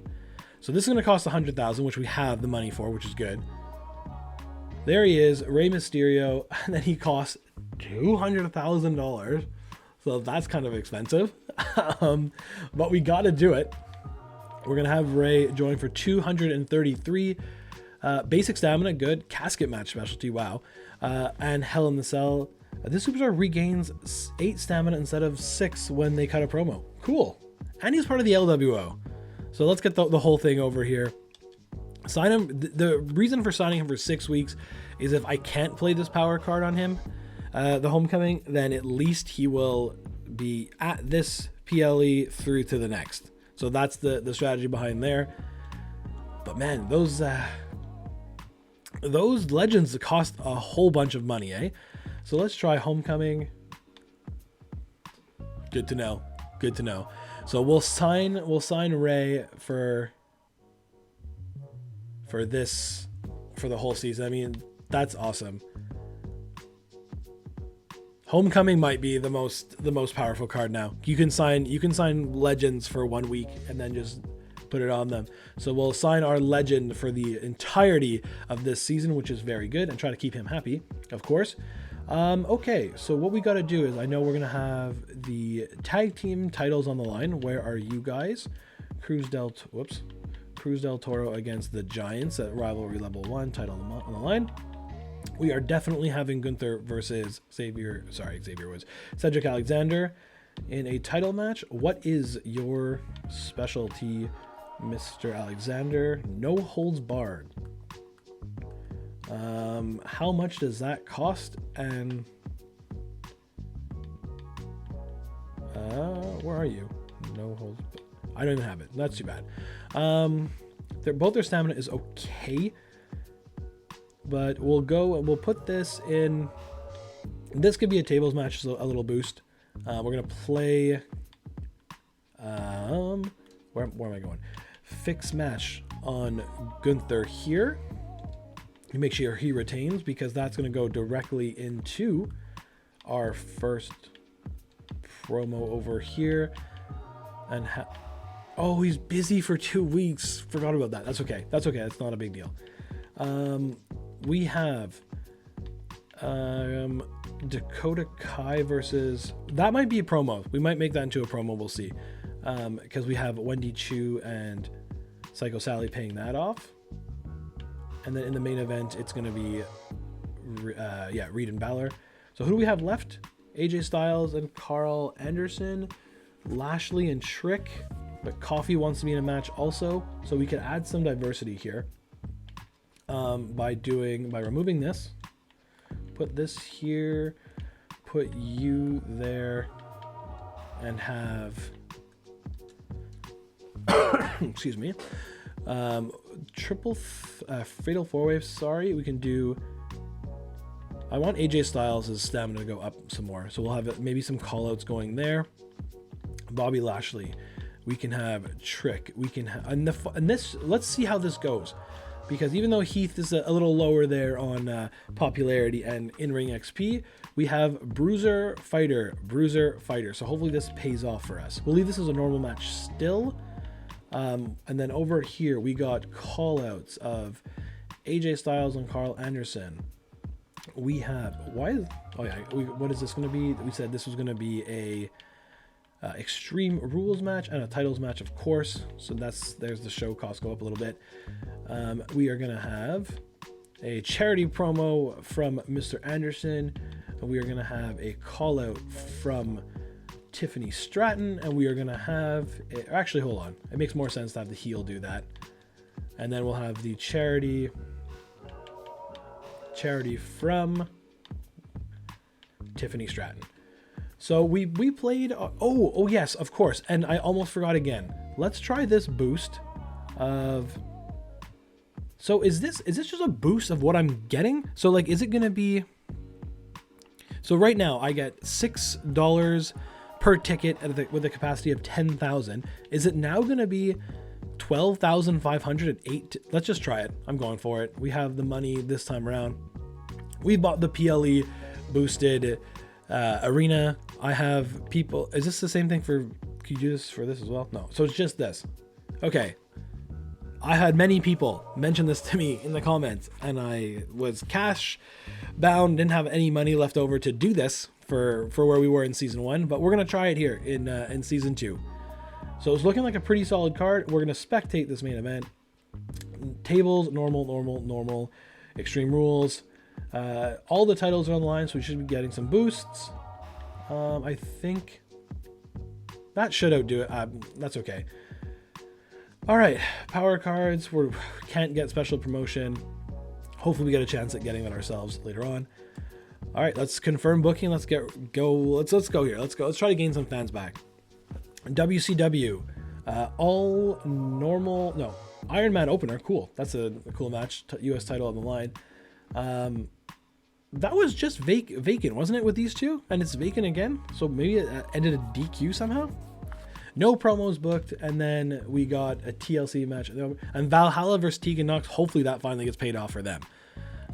So this is going to cost 100,000, which we have the money for, which is good. There he is, Rey Mysterio, and then he costs $200,000. So that's kind of expensive. But we got to do it. We're going to have Rey join for 233. Basic stamina, good. Casket match specialty, wow. And Hell in the Cell. This superstar regains 8 stamina instead of 6 when they cut a promo. Cool. And he's part of the LWO. So let's get the whole thing over here. Sign him. The reason for signing him for 6 weeks is if I can't play this power card on him, the Homecoming, then at least he will be at this PLE through to the next. So that's the strategy behind there. But man, those legends cost a whole bunch of money, eh? So let's try Homecoming. Good to know. Good to know. So we'll sign Rey for the whole season. I mean, that's awesome. Homecoming might be the most powerful card now. You can sign legends for 1 week and then just put it on them. So we'll sign our legend for the entirety of this season, which is very good, and try to keep him happy, of course. Okay, so what we got to do is, I know we're going to have the tag team titles on the line. Where are you guys? Cruz del Toro against the Giants at Rivalry Level 1, title on the line. We are definitely having Gunther versus Cedric Alexander in a title match. What is your specialty, Mr. Alexander? No holds barred. How much does that cost? And where are you? No holds. I don't even have it. That's too bad. Both their stamina is okay, but we'll go and we'll put this in. This could be a tables match, so a little boost. We're gonna play Where am I going? Fix match on Gunther here. You make sure he retains, because that's going to go directly into our first promo over here. And oh, he's busy for 2 weeks. Forgot about that. That's okay. That's okay. That's not a big deal. We have Dakota Kai versus... That might be a promo. We might make that into a promo. We'll see. Because we have Wendy Chu and Psycho Sally paying that off. And then in the main event, it's going to be Reed and Balor. So who do we have left? AJ Styles and Carl Anderson, Lashley and Trick. But Coffee wants to be in a match also, so we could add some diversity here by removing this. Put this here, put you there, and have excuse me, fatal four way. Sorry, we can do. I want AJ Styles' stamina to go up some more, so we'll have maybe some call outs going there. Bobby Lashley. We can have Trick. We can have, and this. Let's see how this goes, because even though Heath is a little lower there on popularity and in-ring XP, we have Bruiser Fighter. So hopefully this pays off for us. We'll leave this as a normal match still, and then over here we got call-outs of AJ Styles and Carl Anderson. We have what is this going to be? We said this was going to be a Extreme Rules match and a titles match, of course. So there's the show cost go up a little bit. We are gonna have a charity promo from Mr. Anderson, and we are gonna have a call out from Tiffany Stratton, and we are gonna have actually, hold on, it makes more sense to have the heel do that, and then we'll have the charity from Tiffany Stratton. So we played, oh yes, of course, and I almost forgot again. Let's try this boost of, so is this just a boost of what I'm getting? So like, is it gonna be, so right now I get $6 per ticket with a capacity of 10,000. Is it now gonna be 12,508? Let's just try it. I'm going for it. We have the money this time around. We bought the PLE boosted arena. I have people. Is this the same thing for? Could you do this for this as well? No. So it's just this. Okay. I had many people mention this to me in the comments, and I was cash bound, didn't have any money left over to do this for where we were in season 1, but we're gonna try it here in season 2. So it's looking like a pretty solid card. We're gonna spectate this main event. Tables, normal, Extreme Rules. All the titles are on the line, so we should be getting some boosts. I think that should outdo it. That's okay. All right, power cards. We can't get special promotion. Hopefully we get a chance at getting that ourselves later on. All right, let's confirm booking. Let's go here. Let's try to gain some fans back. WCW, all normal. No, Iron Man opener. Cool. That's a cool match. US title on the line. That was just vacant, wasn't it, with these two? And it's vacant again, so maybe it ended a DQ somehow. No promos booked, and then we got a TLC match, and Valhalla versus Tegan Knox. Hopefully that finally gets paid off for them.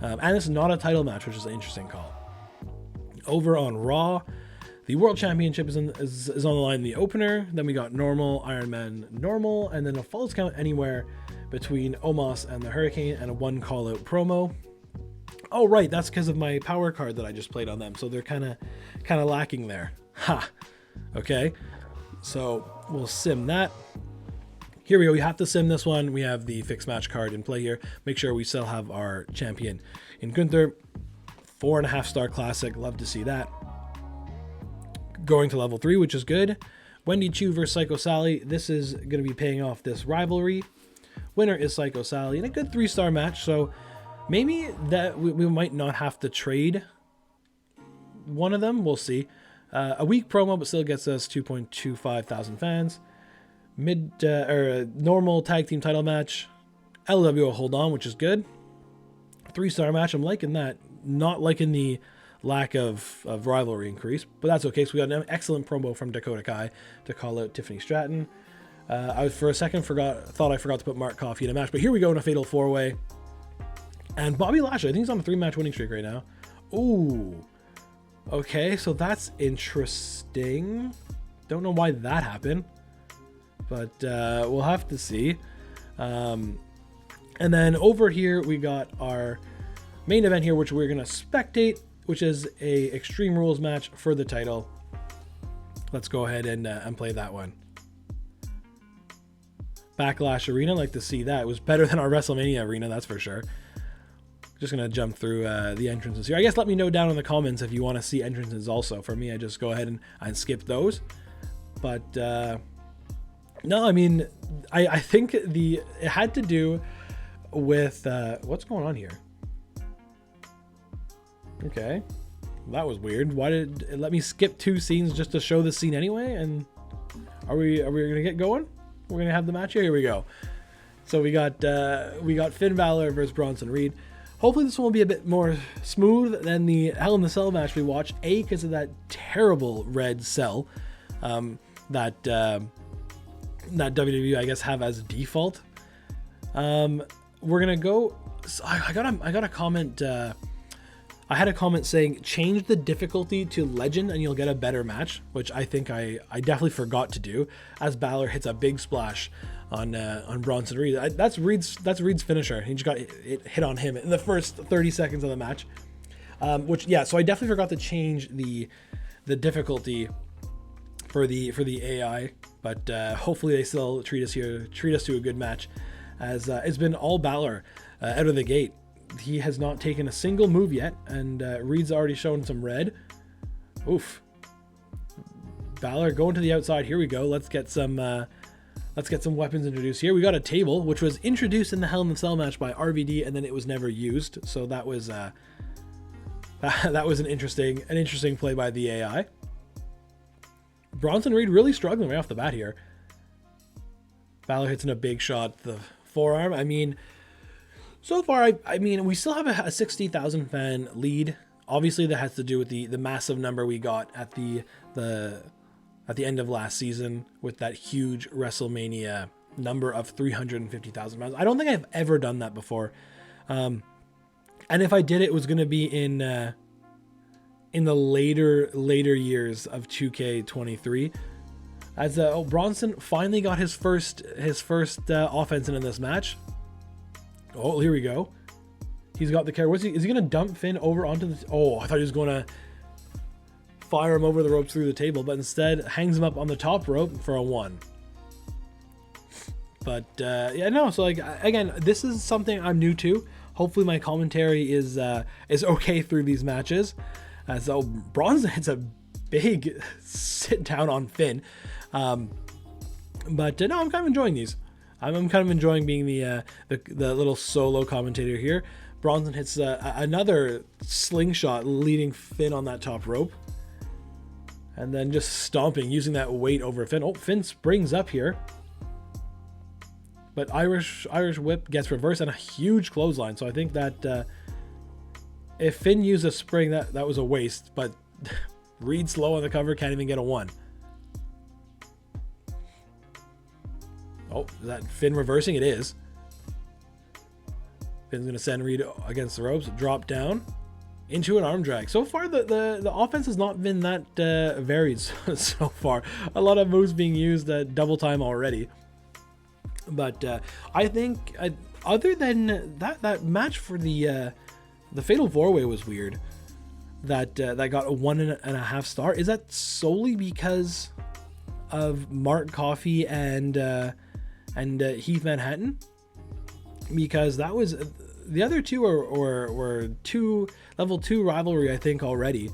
And it's not a title match, which is an interesting call. Over on Raw, the World Championship is on the line in the opener. Then we got normal, Iron Man normal, and then a Falls Count Anywhere between Omos and the Hurricane, and a one call-out promo. Oh, right, that's because of my power card that I just played on them, so they're kind of lacking there. Ha! Okay, so we'll sim that. Here we go, we have to sim this one. We have the fixed match card in play here. Make sure we still have our champion in Gunther. 4.5-star classic, love to see that. Going to level 3, which is good. Wendy Chu versus Psycho Sally. This is going to be paying off this rivalry. Winner is Psycho Sally in a good 3-star match, so maybe that we might not have to trade one of them. We'll see. A weak promo, but still gets us 2.25 thousand fans. Normal tag team title match. LWO hold on, which is good. 3-star match. I'm liking that. Not liking the lack of rivalry increase, but that's okay. So we got an excellent promo from Dakota Kai to call out Tiffany Stratton. I for a second thought I forgot to put Mark Coffey in a match, but here we go in a fatal 4-way. And Bobby Lashley, I think he's on a 3-match winning streak right now. Ooh, okay, so that's interesting. Don't know why that happened, but we'll have to see. And then over here we got our main event here, which we're gonna spectate, which is a Extreme Rules match for the title. Let's go ahead and play that one. Backlash Arena, like to see that. It was better than our WrestleMania arena, that's for sure. Just gonna jump through the entrances here. I guess let me know down in the comments if you want to see entrances also. For me, I just go ahead and skip those. But no, I mean, I think it had to do with what's going on here. Okay, that was weird. Why did it let me skip 2 scenes just to show the scene anyway? And are we gonna get going? We're gonna have the match here. Here we go. So we got Finn Balor versus Bronson Reed. Hopefully this one will be a bit more smooth than the Hell in the Cell match we watched. A, because of that terrible red cell that WWE I guess have as default. We're gonna go. I got a comment. I had a comment saying change the difficulty to Legend and you'll get a better match, which I think I definitely forgot to do, as Balor hits a big splash on Bronson Reed. That's Reed's finisher. He just got it hit on him in the first 30 seconds of the match. So I definitely forgot to change the difficulty for the AI, but hopefully they still treat us to a good match, as it's been all Balor out of the gate. He has not taken a single move yet, and Reed's already shown some red. Oof. Balor going to the outside. Here we go. Let's get some weapons introduced here. We got a table, which was introduced in the Hell in the Cell match by RVD, and then it was never used. So that was that was an interesting play by the AI. Bronson Reed really struggling right off the bat here. Balor hits in a big shot, the forearm. I mean, so far, I mean, we still have a 60,000 fan lead. Obviously, that has to do with the massive number we got at the end of last season with that huge WrestleMania number of 350,000 fans. I don't think I've ever done that before. And if I did, it was going to be in the later years of 2K23. As Bronson finally got his first offense in this match. Oh, here we go. He's got the carry. Is he going to dump Finn over onto the... Oh, I thought he was going to fire him over the ropes through the table, but instead hangs him up on the top rope for a 1. But yeah, no. So like, again, this is something I'm new to. Hopefully my commentary is okay through these matches. So Bronson hits a big sit down on Finn. But no, I'm kind of enjoying these. I'm kind of enjoying being the little solo commentator here. Bronson hits another slingshot leading Finn on that top rope. And then just stomping, using that weight over Finn. Oh, Finn springs up here. But Irish whip gets reversed and a huge clothesline. So I think that if Finn used a spring, that was a waste. But Reed slow on the cover, can't even get a 1. Oh, is that Finn reversing? It is. Finn's going to send Reed against the ropes, drop down into an arm drag. So far, the offense has not been that varied so far. A lot of moves being used at double time already. But I think other than that match for the Fatal 4-Way was weird. That got a 1.5 star. Is that solely because of Mark Coffey and Heath Manhattan? Because that was the other two were level 2 rivalry, I think, already,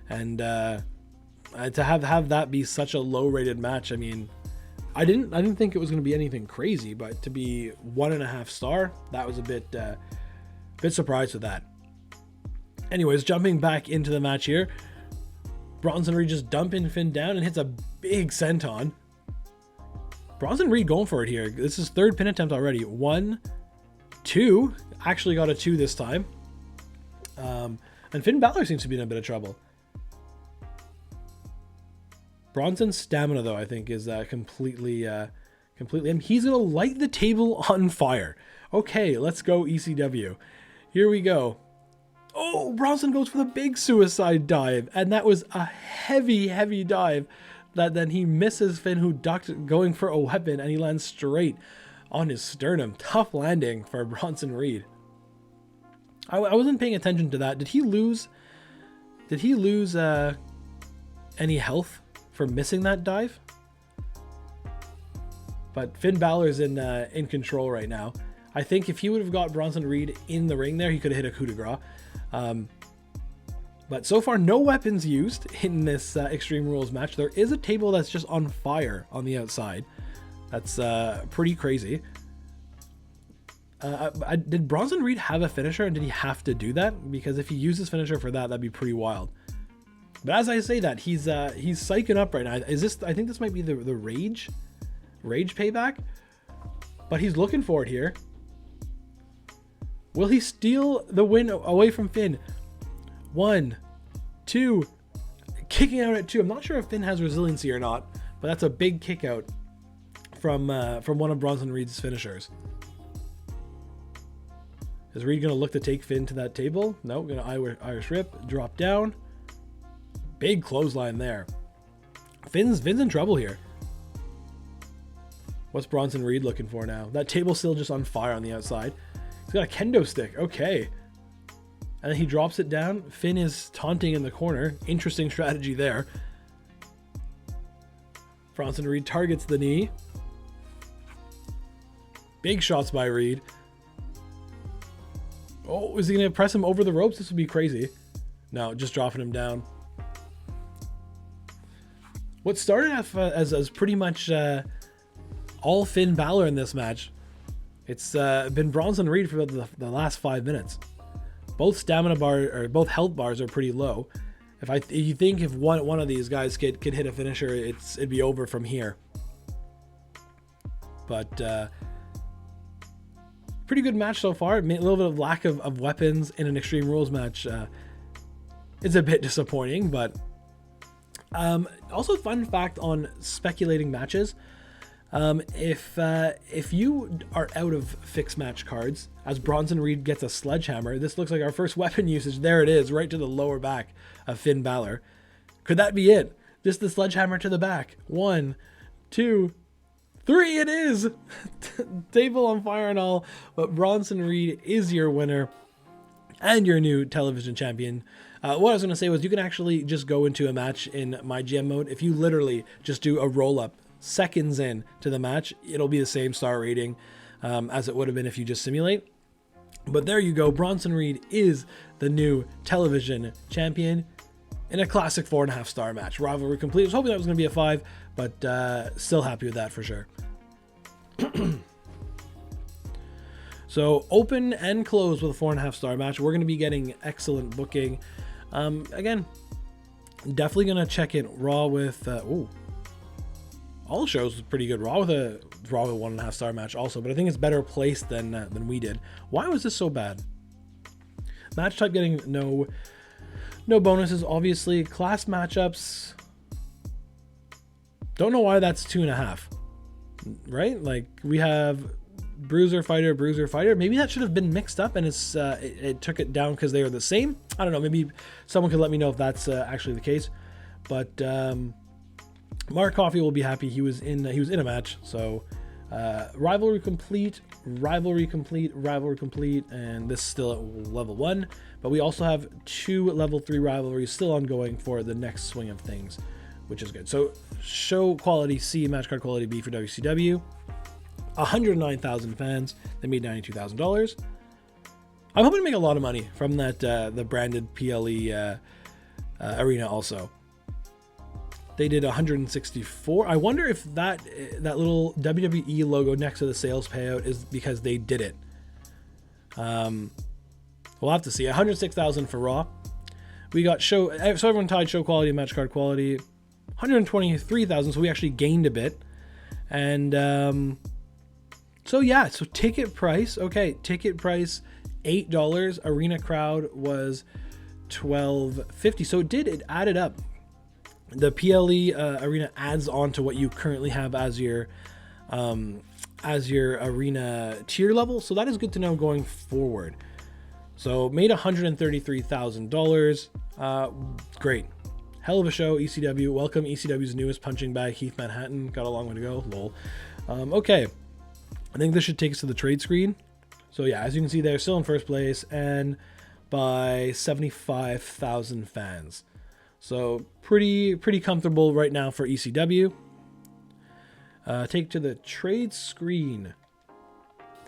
and to have that be such a low rated match, I mean, I didn't think it was going to be anything crazy, but to be 1.5 star, that was a bit surprised with that. Anyways, jumping back into the match here, Bronson Reed just dumping Finn down and hits a big senton. Bronson Reed going for it here. This is 3rd pin attempt already. 1, 2. Actually got a 2 this time. And Finn Balor seems to be in a bit of trouble. Bronson's stamina, though, I think is completely. He's gonna light the table on fire. Okay, let's go ECW. Here we go. Oh, Bronson goes for the big suicide dive, and that was a heavy dive. That then he misses Finn, who ducked going for a weapon, and he lands straight on his sternum. Tough landing for Bronson Reed. I wasn't paying attention to that. Did he lose? Any health for missing that dive? But Finn Balor's in control right now. I think if he would have got Bronson Reed in the ring there, he could have hit a coup de grace. But so far, no weapons used in this Extreme Rules match. There is a table that's just on fire on the outside. That's pretty crazy. Did Bronson Reed have a finisher, and did he have to do that? Because if he used his finisher for that, that'd be pretty wild. But as I say that, he's psyching up right now. Is this? I think this might be the Rage payback. But he's looking for it here. Will he steal the win away from Finn? 1, 2, kicking out at 2. I'm not sure if Finn has resiliency or not, but that's a big kick out from one of Bronson Reed's finishers. Is Reed going to look to take Finn to that table? No, going to Irish Rip, drop down. Big clothesline there. Finn's in trouble here. What's Bronson Reed looking for now? That table's still just on fire on the outside. He's got a kendo stick. Okay. And then he drops it down. Finn is taunting in the corner. Interesting strategy there. Bronson Reed targets the knee. Big shots by Reed. Oh, is he going to press him over the ropes? This would be crazy. No, just dropping him down. What started as pretty much all Finn Balor in this match, it's been Bronson Reed for the last 5 minutes. Both stamina bar or both health bars are pretty low. If you think if one of these guys could hit a finisher, it'd be over from here. But pretty good match so far. A little bit of lack of weapons in an Extreme Rules match is a bit disappointing, but also fun fact on speculating matches. If you are out of fixed match cards, as Bronson Reed gets a sledgehammer, this looks like our first weapon usage. There it is, right to the lower back of Finn Balor. Could that be it? Just the sledgehammer to the back. 1, 2, 3, it is! Table on fire and all, but Bronson Reed is your winner and your new television champion. What I was going to say was you can actually just go into a match in MyGM mode. If you literally just do a roll-up seconds in to the match, it'll be the same star rating as it would have been if you just simulate. But there you go. Bronson Reed is the new television champion in a classic 4.5 star match. Rivalry complete. I was hoping that was going to be a 5, but still happy with that for sure. So open and close with a 4.5 star match. We're going to be getting excellent booking. Again, definitely going to check in Raw with all shows was pretty good. Raw with a 1.5 star match also, but I think it's better placed than we did. Why was this so bad? Match type getting no bonuses, obviously. Class matchups. Don't know why that's 2.5. Right? Like we have bruiser fighter. Maybe that should have been mixed up and it took it down because they are the same. I don't know. Maybe someone could let me know if that's actually the case. But Mark Coffey will be happy. He was in a match. So rivalry complete, and this is still at level 1. But we also have 2 level 3 rivalries still ongoing for the next swing of things, which is good. So show quality C, match card quality B for WCW. 109,000 fans. They made $92,000. I'm hoping to make a lot of money from that the branded PLE arena also. They did 164. I wonder if that little WWE logo next to the sales payout is because they did it. We'll have to see. 106,000 for Raw. We got so everyone tied show quality and match card quality. 123,000, so we actually gained a bit. And so yeah, so ticket price. Okay, ticket price $8. Arena crowd was 1250. So it added up. The PLE arena adds on to what you currently have as your arena tier level. So that is good to know going forward. So made $133,000. Great. Hell of a show, ECW. Welcome ECW's newest punching bag, Heath Manhattan. Got a long way to go. Lol. Okay. I think this should take us to the trade screen. So yeah, as you can see, they're still in first place and by 75,000 fans. So pretty comfortable right now for ECW. Take to the trade screen.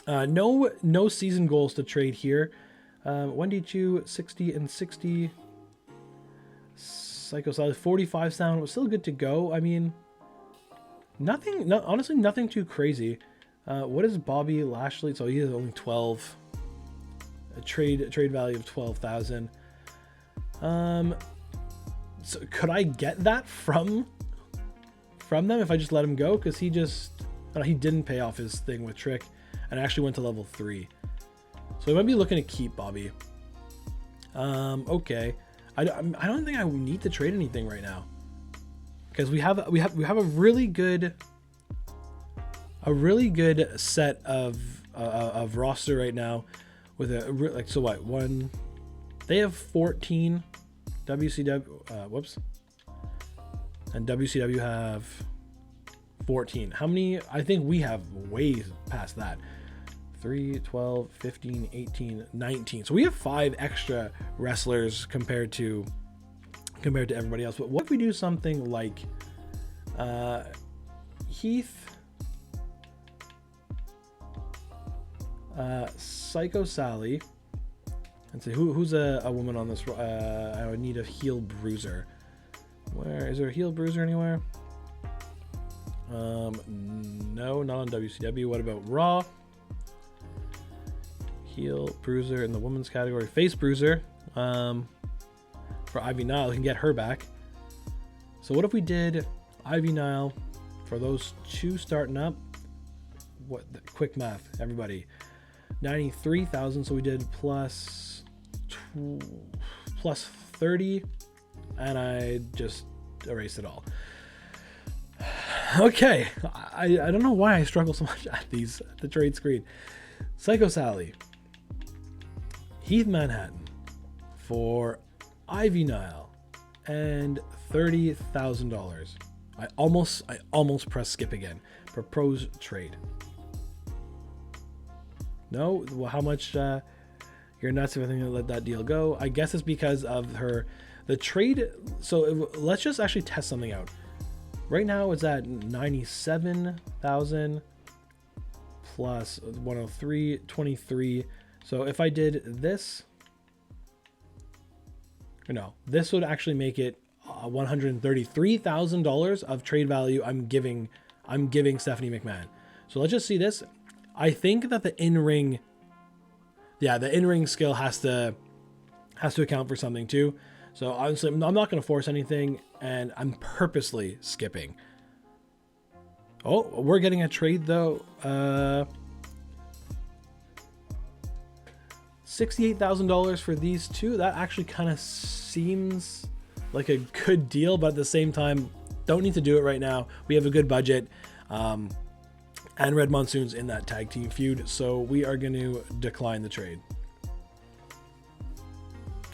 No season goals to trade here. Wendy Chu 60 and 60. Psycho Sally 45 sound was still good to go. I mean, honestly nothing too crazy. What is Bobby Lashley? So he has only 12. A trade value of 12,000. So could I get that from them if I just let him go? Because he didn't pay off his thing with Trick and actually went to level 3. So we might be looking to keep Bobby. Okay. I don't think I need to trade anything right now because we have a really good set of roster right now with they have 14 WCW and WCW have 14. How many? I think we have way past that. 3, 12, 15, 18, 19. So we have 5 extra wrestlers compared to everybody else. But what if we do something like Heath, Psycho Sally, and say who's a woman on this? I would need a heel bruiser. Where is there a heel bruiser anywhere? No, not on WCW. What about Raw? Heel bruiser in the women's category. Face bruiser for Ivy Nile. We can get her back. So what if we did Ivy Nile for those 2 starting up? What? Quick math, everybody. 93,000. So we did plus 30, and I just erased it all. Okay, I don't know why I struggle so much at the trade screen. Psycho Sally, Heath Manhattan for Ivy Nile, and $30,000. I almost pressed skip again. Propose trade. No, well, how much? You're nuts if I think I'll let that deal go. I guess it's because of the trade. So let's just actually test something out. Right now it's at 97,000 plus 103, 23. So if I did this, no, this would actually make it $133,000 of trade value I'm giving Stephanie McMahon. So let's just see this. I think that the in-ring skill has to account for something too. So honestly, I'm not going to force anything, and I'm purposely skipping. Oh, we're getting a trade though. $68,000 for these 2. That actually kind of seems like a good deal, but at the same time, don't need to do it right now. We have a good budget. And Red Monsoon's in that tag team feud, so we are going to decline the trade.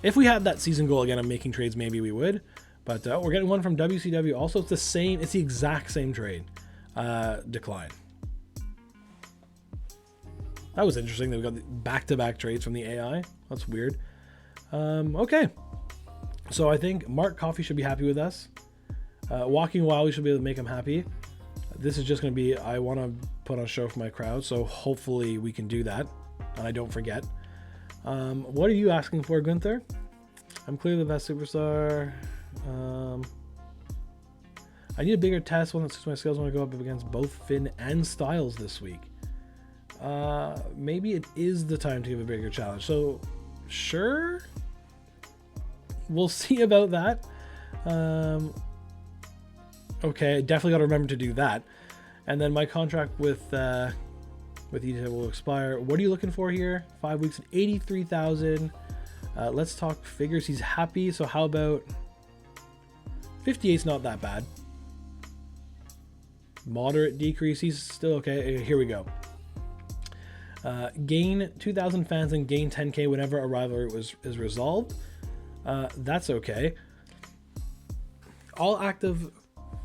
If we had that season goal again of making trades, maybe we would. But we're getting one from WCW. Also, it's the exact same trade. Decline. That was interesting that we got back-to-back trades from the AI. That's weird. Okay. So I think Mark Coffey should be happy with us. Walking Wild, we should be able to make him happy. This is just going to be, I want to put on a show for my crowd, so hopefully we can do that, and I don't forget. What are you asking for, Gunther? I'm clearly the best superstar. I need a bigger test, one that suits my skills when I go up against both Finn and Styles this week. Maybe it is the time to give a bigger challenge. So, sure. We'll see about that. Okay, definitely got to remember to do that. And then my contract with ETA will expire. What are you looking for here? 5 weeks at 83,000. Let's talk figures. He's happy. So how about 58's not that bad. Moderate decrease. He's still okay. Here we go. Gain 2,000 fans and gain 10k whenever a rivalry is resolved. That's okay. All active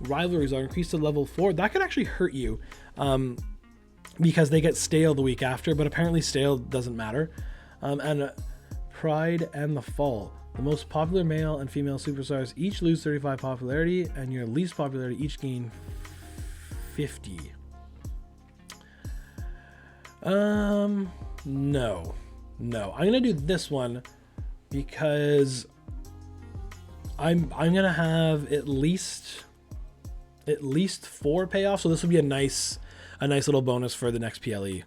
rivalries are increased to level 4. That could actually hurt you because they get stale the week after, but apparently stale doesn't matter. And Pride and the Fall. The most popular male and female superstars each lose 35 popularity, and your least popularity each gain 50. No. I'm gonna do this one because I'm gonna have at least 4 payoffs. So this will be a nice little bonus for the next PLE.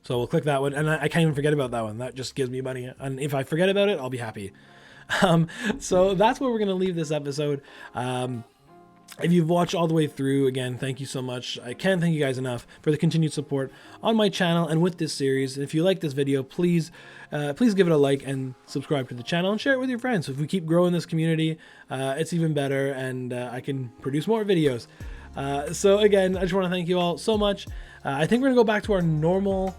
So we'll click that one, and I can't even forget about that one. That just gives me money, and if I forget about it, I'll be happy. So that's where we're gonna leave this episode. If you've watched all the way through, again, thank you so much. I can't thank you guys enough for the continued support on my channel and with this series. If you like this video, please give it a like and subscribe to the channel and share it with your friends. So if we keep growing this community, it's even better, and I can produce more videos. So again, I just want to thank you all so much. I think we're gonna go back to our normal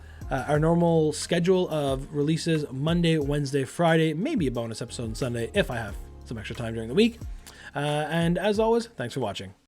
schedule of releases: Monday, Wednesday, Friday, maybe a bonus episode on Sunday if I have some extra time during the week. And as always, thanks for watching.